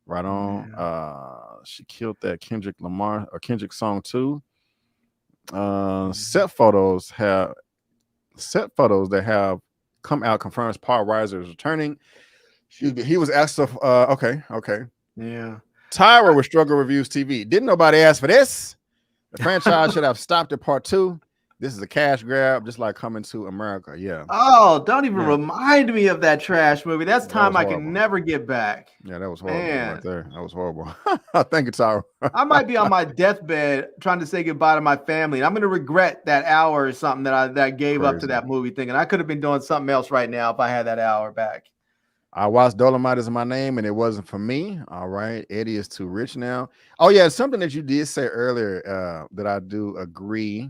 Right on. Yeah. She killed that Kendrick song too. Set photos that have come out confirms Paul Reiser is returning. He was asked to okay. Yeah. Tyra was struggling Reviewz TV. Didn't nobody ask for this? The franchise should have stopped at part 2. This is a cash grab, just like Coming to America. Yeah. Oh, don't even remind me of that trash movie. That's time I can never get back. Yeah, that was horrible right there. That was horrible. Thank you, Tyra. I might be on my deathbed trying to say goodbye to my family. And I'm going to regret that hour or something that I gave up to that movie, thinking I could have been doing something else right now if I had that hour back. I watched Dolomite Is My Name, and it wasn't for me. All right. Eddie is too rich now. Oh, yeah. Something that you did say earlier that I do agree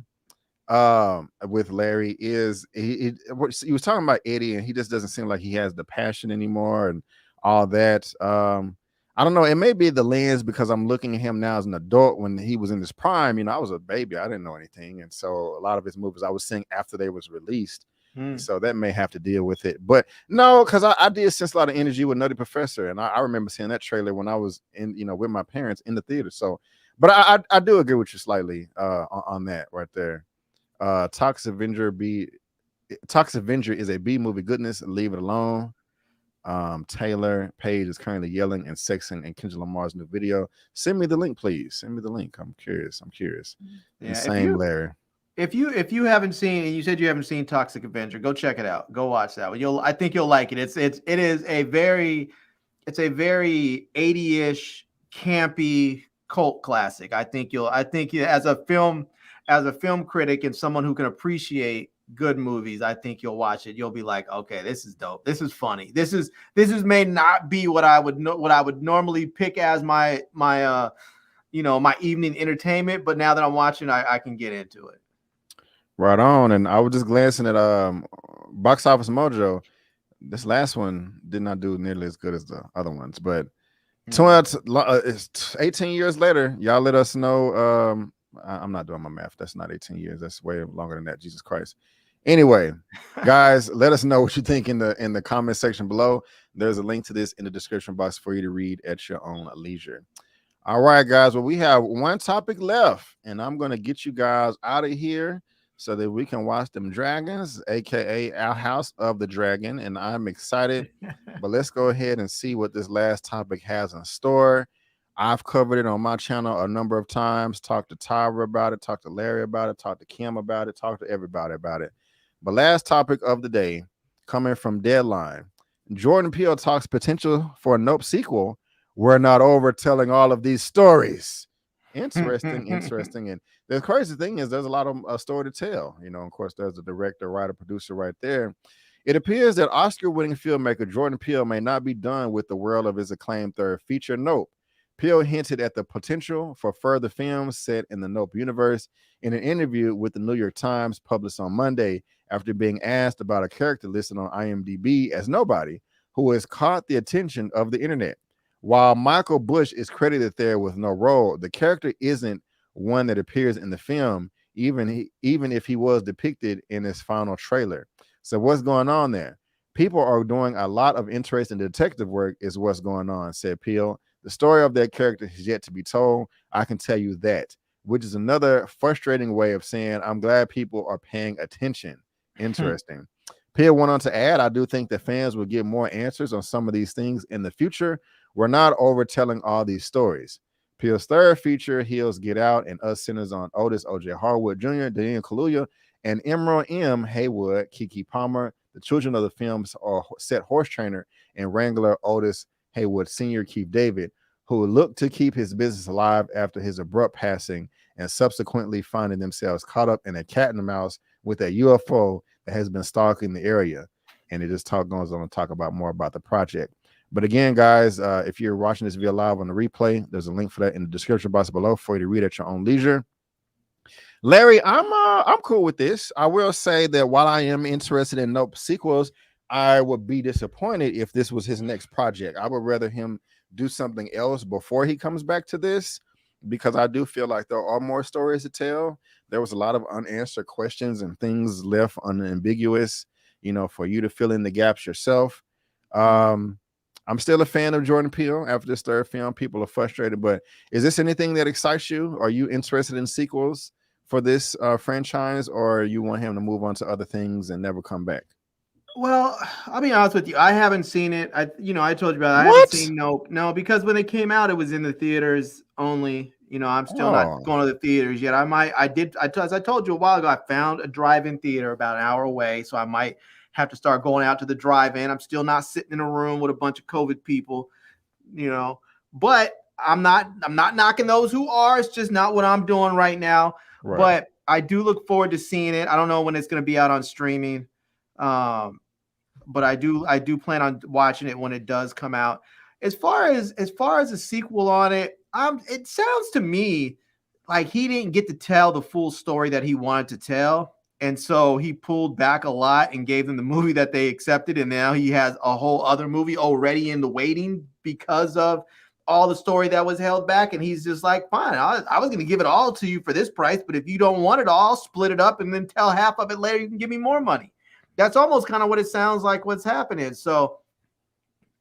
with Larry is he was talking about Eddie, and he just doesn't seem like he has the passion anymore and all that. I don't know. It may be the lens because I'm looking at him now as an adult. When he was in his prime, you know, I was a baby. I didn't know anything. And so a lot of his movies I was seeing after they was released. So that may have to deal with it. But no, because I did sense a lot of energy with Nutty Professor. And I remember seeing that trailer when I was in, with my parents in the theater. So, but I do agree with you slightly on that right there. Toxic Avenger is a B movie goodness. Leave it alone. Taylor Page is currently yelling and sexing in Kendrick Lamar's new video. Send me the link, please. Send me the link. I'm curious. Yeah, same Larry. If you haven't seen, and you said you haven't seen Toxic Avenger, go check it out. Go watch that. I think you'll like it. It is a very 80-ish campy cult classic. I think as a film critic and someone who can appreciate good movies, I think you'll watch it. You'll be like, okay, this is dope. This is funny. This may not be what I would normally pick as my evening entertainment, but now that I'm watching, I can get into it. Right on. And I was just glancing at Box Office Mojo. This last one did not do nearly as good as the other ones, but it's 18 years later. Y'all let us know. I'm not doing my math. That's not 18 years. That's way longer than that. Jesus Christ. Anyway, guys, let us know what you think in the comment section below. There's a link to this in the description box for you to read at your own leisure. All right, guys. Well, we have one topic left, and I'm going to get you guys out of here so that we can watch them dragons, aka our House of the Dragon. And I'm excited. But let's go ahead and see what this last topic has in store. I've covered it on my channel a number of times, talked to Tyra about it, talked to Larry about it, talked to Kim about it, talked to everybody about it. But last topic of the day, coming from Deadline, Jordan Peele talks potential for a Nope sequel. We're not over telling all of these stories. Interesting. And the crazy thing is there's a lot of story to tell. Of course, there's a director, writer, producer right there. It appears that Oscar-winning filmmaker Jordan Peele may not be done with the world of his acclaimed third feature, Nope. Peele hinted at the potential for further films set in the Nope universe in an interview with the New York Times published on Monday after being asked about a character listed on IMDb as nobody who has caught the attention of the internet. While Michael Bush is credited there with no role, the character isn't one that appears in the film. even if he was depicted in his final trailer. So what's going on there? People are doing a lot of interesting detective work is what's going on, said Peele. The story of that character is yet to be told. I can tell you that, which is another frustrating way of saying I'm glad people are paying attention. Interesting. Peele went on to add, I do think that fans will get more answers on some of these things in the future. We're not overtelling all these stories. Peele's third feature, Heels Get Out, and Us Centers on Otis, O.J. Harwood Jr., Daniel Kaluuya, and Emerald M. Haywood, Keke Palmer. The children of the films are set horse trainer and wrangler Otis Haywood Sr., Keith David, who looked to keep his business alive after his abrupt passing and subsequently finding themselves caught up in a cat and mouse with a UFO that has been stalking the area. And it just goes on to talk about more about the project. But again, guys, if you're watching this via live on the replay, there's a link for that in the description box below for you to read at your own leisure. Larry, I'm cool with this. I will say that while I am interested in Nope sequels, I would be disappointed if this was his next project. I would rather him do something else before he comes back to this, because I do feel like there are more stories to tell. There was a lot of unanswered questions and things left unambiguous, for you to fill in the gaps yourself. I'm still a fan of Jordan Peele after this third film. People are frustrated, but is this anything that excites you? Are you interested in sequels for this franchise, or you want him to move on to other things and never come back? Well, I'll be honest with you. I haven't seen it. I told you about it. I haven't seen Nope. No, because when it came out, it was in the theaters only. I'm still not going to the theaters yet. As I told you a while ago, I found a drive-in theater about an hour away, so I might have to start going out to the drive-in. I'm still not sitting in a room with a bunch of COVID people, but I'm not knocking those who are. It's just not what I'm doing right now. Right. But I do look forward to seeing it. I don't know when it's going to be out on streaming. But I do plan on watching it when it does come out. As far as a sequel on it, it sounds to me like he didn't get to tell the full story that he wanted to tell. And so he pulled back a lot and gave them the movie that they accepted. And now he has a whole other movie already in the waiting because of all the story that was held back. And he's just like, fine, I was going to give it all to you for this price. But if you don't want it all, split it up and then tell half of it later. You can give me more money. That's almost kind of what it sounds like what's happening. So,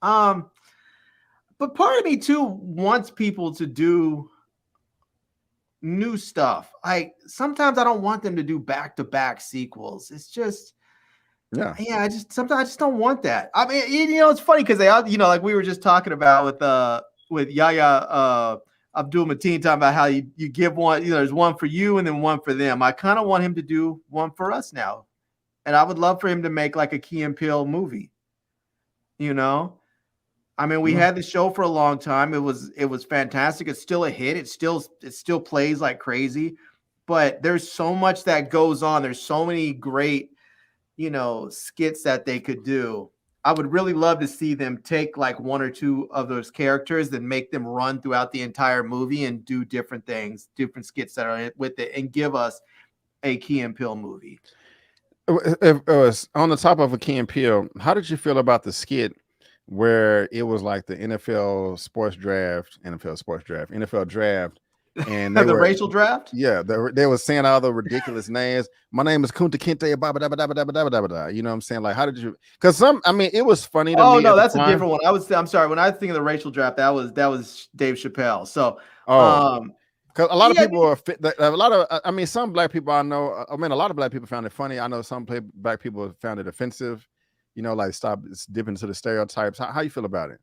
but part of me too wants people to do new stuff. Like sometimes I don't want them to do back-to-back sequels. It's just, sometimes I just don't want that. I mean, it's funny because they all, like we were just talking about with Yahya Abdul-Mateen talking about how you give one, there's one for you and then one for them. I kind of want him to do one for us now. And I would love for him to make like a Key and Peele movie. I mean, we had the show for a long time. It was fantastic. It's still a hit. It still plays like crazy. But there's so much that goes on. There's so many great, skits that they could do. I would really love to see them take like one or two of those characters and make them run throughout the entire movie and do different things, different skits that are with it, and give us a Key and Peele movie. If it was on the top of a Key and Peele, how did you feel about the skit where it was like the NFL draft, and the racial draft? Yeah, they were saying all the ridiculous names. My name is Kunta Kinte. You know what I'm saying? Like, how did you? Because it was funny. To me no, that's a different one. I'm sorry. When I think of the racial draft, that was Dave Chappelle. So, because a lot of people are some black people I know. A lot of black people found it funny. I know some black people found it offensive. Like stop dipping into the stereotypes. How you feel about it?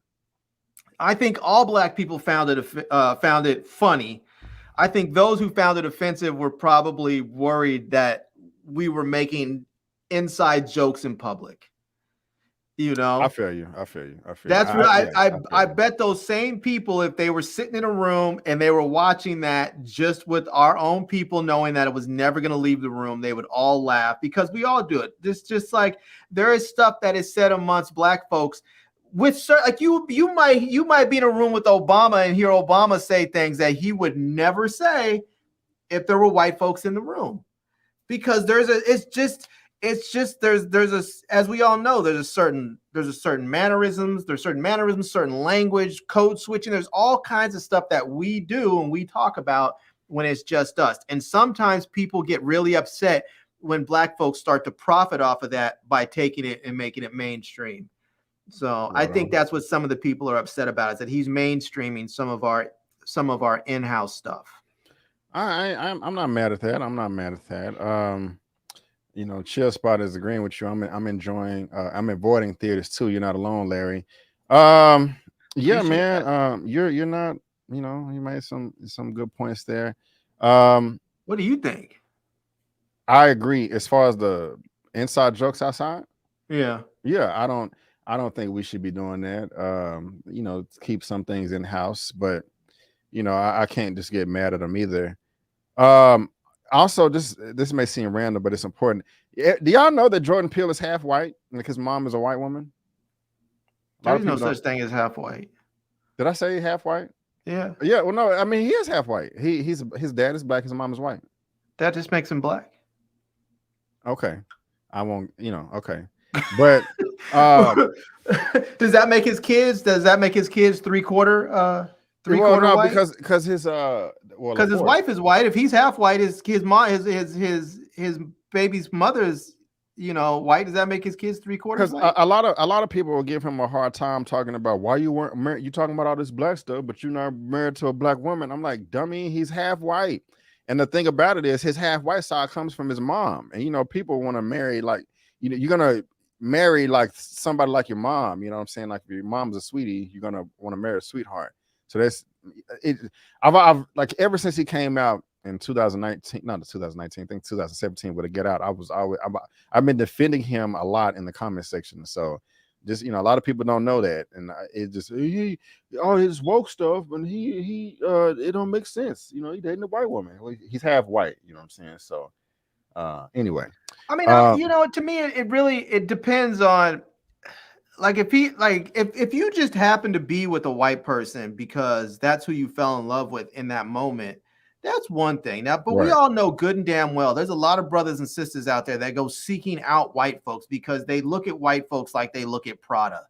I think all black people found it funny. I think those who found it offensive were probably worried that we were making inside jokes in public. I feel you. That's what I bet those same people, if they were sitting in a room and they were watching that just with our own people, knowing that it was never going to leave the room, they would all laugh, because we all do it. This just like there is stuff that is said amongst black folks with like you might be in a room with Obama and hear Obama say things that he would never say if there were white folks in the room, because there's as we all know, there's certain mannerisms, certain language, code switching. There's all kinds of stuff that we do and we talk about when it's just us. And sometimes people get really upset when black folks start to profit off of that by taking it and making it mainstream. So I think that's what some of the people are upset about, is that he's mainstreaming some of our in-house stuff. I'm not mad at that. I'm not mad at that. You know, Chill Spot is agreeing with you. I'm enjoying. I'm avoiding theaters too. You're not alone, Larry. Yeah, man. You're not. You know, you made some good points there. What do you think? I agree. As far as the inside jokes outside, yeah. I don't think we should be doing that. You know, keep some things in house, but you know, I can't just get mad at them either. Also, this may seem random, but it's important. Do y'all know that Jordan Peele is half white? Like his mom is a white woman. There's no such thing as half white. Did I say half white? Yeah. Yeah. Well, no. I mean, he is half white. His dad is black. His mom is white. That just makes him black. Okay. I won't. You know. Okay. But does that make his kids? Does that make his kids three-quarter white? because his his wife is white. If he's half white, his mom, his baby's mother's, you know, white. Does that make his kids three-quarters white? A lot of people will give him a hard time talking about why you weren't married. You talking about all this black stuff, but you're not married to a black woman. I'm like, dummy, he's half white. And the thing about it is his half white side comes from his mom. And you know, people want to marry, like, you know, you're gonna marry like somebody like your mom. You know what I'm saying? Like if your mom's a sweetie, you're gonna want to marry a sweetheart. So that's it. I've like ever since he came out in 2019, not 2019, I think 2017 with a Get Out. I've been defending him a lot in the comment section. So just, you know, a lot of people don't know that, and it just all his woke stuff, and he it don't make sense. You know, he dating a white woman. Well, he's half white. You know what I'm saying? So anyway, I mean, you know, to me, it depends on. Like if you just happen to be with a white person because that's who you fell in love with in that moment, that's one thing. Now, but we all know good and damn well there's a lot of brothers and sisters out there that go seeking out white folks because they look at white folks like they look at Prada.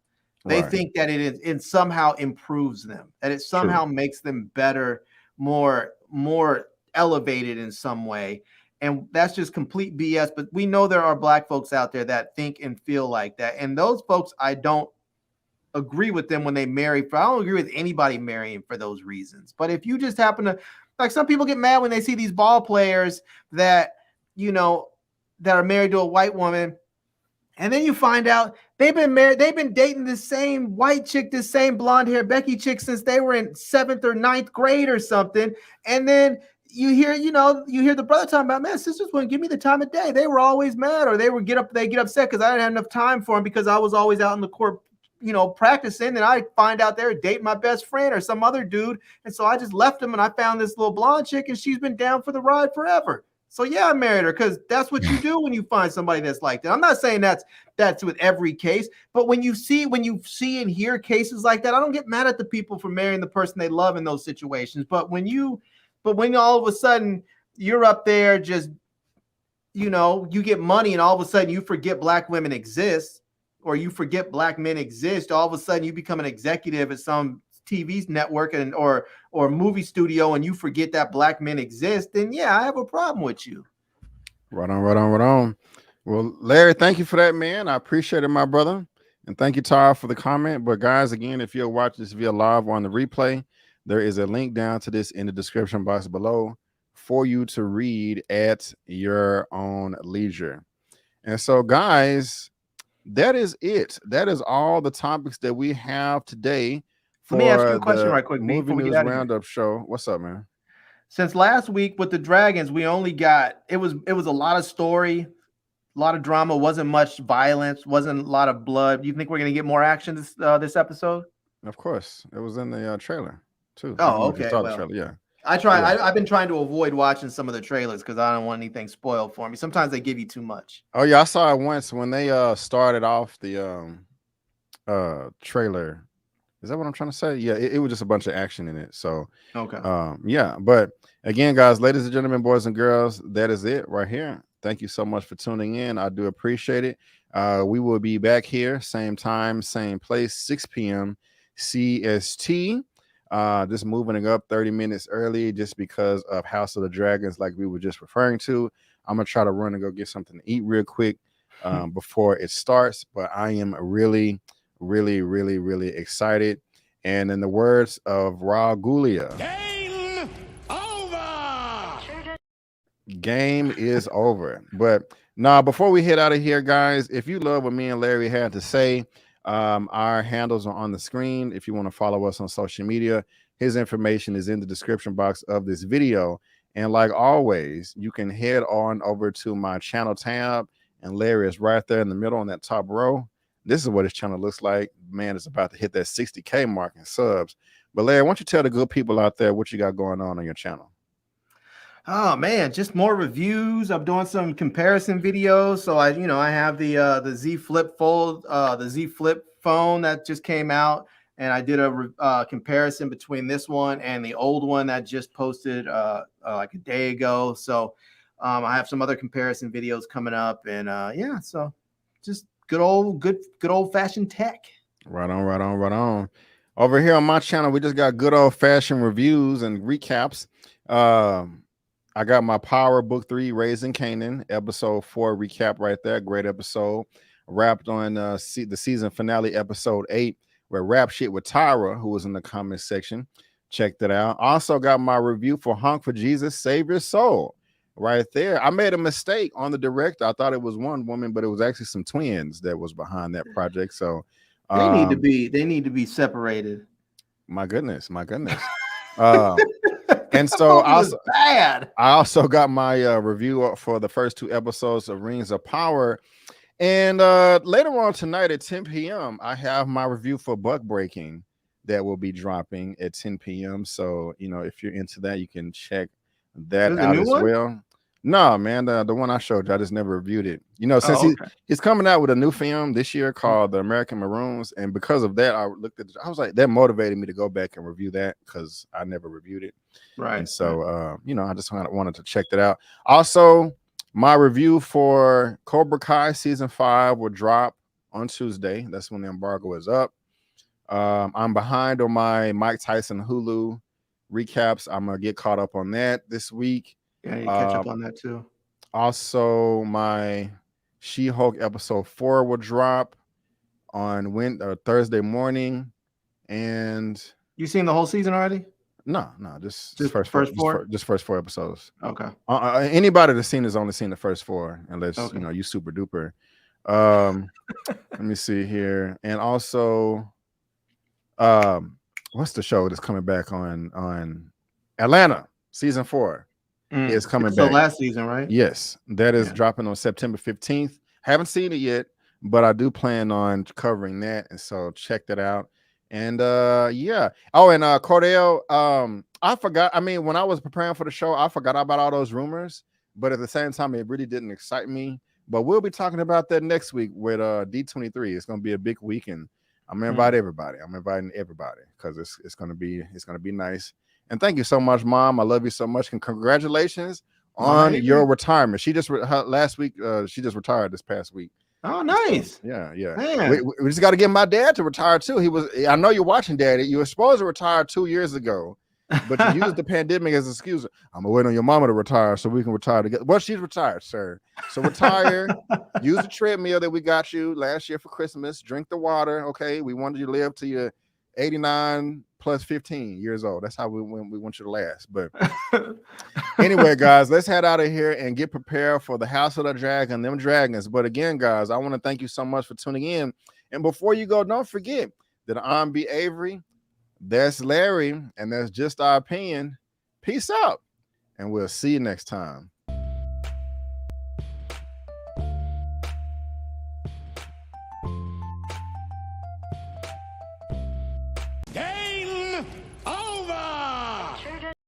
They think that it somehow improves them, that it somehow makes them better, more elevated in some way. And that's just complete BS. But we know there are black folks out there that think and feel like that. And those folks, I don't agree with them when they marry. I don't agree with anybody marrying for those reasons. But if you just happen to, like, some people get mad when they see these ball players that, you know, that are married to a white woman. And then you find out they've been married, they've been dating this same white chick, this same blonde hair Becky chick since they were in 7th or 9th grade or something. And then you hear the brother talking about, man, sisters wouldn't give me the time of day. They were always mad, or they get upset because I didn't have enough time for them because I was always out in the court, you know, practicing. And I find out they're dating my best friend or some other dude. And so I just left them and I found this little blonde chick and she's been down for the ride forever. So yeah, I married her because that's what you do when you find somebody that's like that. I'm not saying that's with every case, but when you see and hear cases like that, I don't get mad at the people for marrying the person they love in those situations. But when all of a sudden you're up there just, you know, you get money and all of a sudden you forget black women exist, or you forget black men exist, all of a sudden you become an executive at some TV network or movie studio and you forget that black men exist, then yeah, I have a problem with you. Right on. Well, Larry, thank you for that, man. I appreciate it, my brother. And thank you, Tara, for the comment. But guys, again, if you're watching this via live or on the replay, there is a link down to this in the description box below for you to read at your own leisure. And so, guys, that is it. That is all the topics that we have today. Let me ask you a question right quick, Movie News Roundup show. What's up, man? Since last week with the Dragons, we only got it was a lot of story, a lot of drama, wasn't much violence, wasn't a lot of blood. Do you think we're gonna get more action this episode? Of course, it was in the trailer too. Oh, okay. Well, yeah. I've been trying to avoid watching some of the trailers because I don't want anything spoiled for me. Sometimes they give you too much. Oh yeah, I saw it once when they started off the trailer. Is that what I'm trying to say? Yeah, it was just a bunch of action in it. So okay. Yeah, but again, guys, ladies and gentlemen, boys and girls, that is it right here. Thank you so much for tuning in. I do appreciate it. We will be back here, same time, same place, 6 p.m. CST. Just moving it up 30 minutes early just because of House of the Dragons, like we were just referring to. I'm gonna try to run and go get something to eat real quick before it starts. But I am really, really, really, really excited. And in the words of Raul Gulia, game is over. But now, before we head out of here, guys, if you love what me and Larry had to say, our handles are on the screen. If you want to follow us on social media, his information is in the description box of this video. And like always, you can head on over to my channel tab, and Larry is right there in the middle on that top row. This is what his channel looks like. Man, it's about to hit that 60K mark in subs. But Larry, why don't you tell the good people out there what you got going on your channel? Oh man, just more reviews. I'm doing some comparison videos. So I have the Z Flip Fold, the Z Flip phone that just came out, and I did a comparison between this one and the old one that just posted like a day ago. So I have some other comparison videos coming up, and yeah, so just good old fashioned tech. Right on, right on, right on. Over here on my channel, we just got good old fashioned reviews and recaps. I got my Power Book 3 Raising Canaan episode 4 recap right there. Great episode. Wrapped on the season finale episode 8, where rap shit with Tyra, who was in the comment section. Check that out. Also got my review for Honk for Jesus, Save Your Soul right there. I made a mistake on the director. I thought it was one woman, but it was actually some twins that was behind that project. So they need to be separated. My goodness. And so I also got my review for the first 2 episodes of Rings of Power. And later on tonight at 10 p.m., I have my review for Buck Breaking that will be dropping at 10 p.m. So, if you're into that, you can check that out as well. No, man, the one I showed you, I just never reviewed it. Since he's coming out with a new film this year called The American Maroons, and because of that, I was like, that motivated me to go back and review that because I never reviewed it. Right. And so, I just wanted to check that out. Also, my review for Cobra Kai season 5 will drop on Tuesday. That's when the embargo is up. I'm behind on my Mike Tyson Hulu recaps. I'm gonna get caught up on that this week. Yeah, you catch up on that too. Also, my She-Hulk episode 4 will drop on Thursday morning. And you seen the whole season already? No, just first 4. Just first 4 episodes. Okay. Anybody that's seen has only seen the first 4, unless you super duper. Let me see here. And also, what's the show that's coming back on Atlanta season 4? Is coming back. The last season, right? Yes, that is dropping on September 15th. Haven't seen it yet, but I do plan on covering that, and so check that out. And yeah. Oh, and Cordell, I forgot. I mean, when I was preparing for the show, I forgot about all those rumors, but at the same time, it really didn't excite me. But we'll be talking about that next week with D23. It's gonna be a big week, and I'm gonna invite everybody. I'm inviting everybody because it's gonna be nice. And thank you so much, Mom. I love you so much. And congratulations on your retirement. She just last week. She just retired this past week. Oh, nice. So, yeah. We just got to get my dad to retire too. I know you're watching, Daddy. You were supposed to retire 2 years ago, but you used the pandemic as an excuse. I'm gonna wait on your mama to retire so we can retire together. Well, she's retired, sir. So retire. Use the treadmill that we got you last year for Christmas. Drink the water. Okay, we wanted you to live to your 89 plus 15 years old. That's how we want you to last. But anyway, guys, let's head out of here and get prepared for the House of the Dragon, them dragons. But again, guys, I want to thank you so much for tuning in. And before you go, don't forget that I'm B. Avery, that's Larry, and that's just our opinion. Peace out, and we'll see you next time.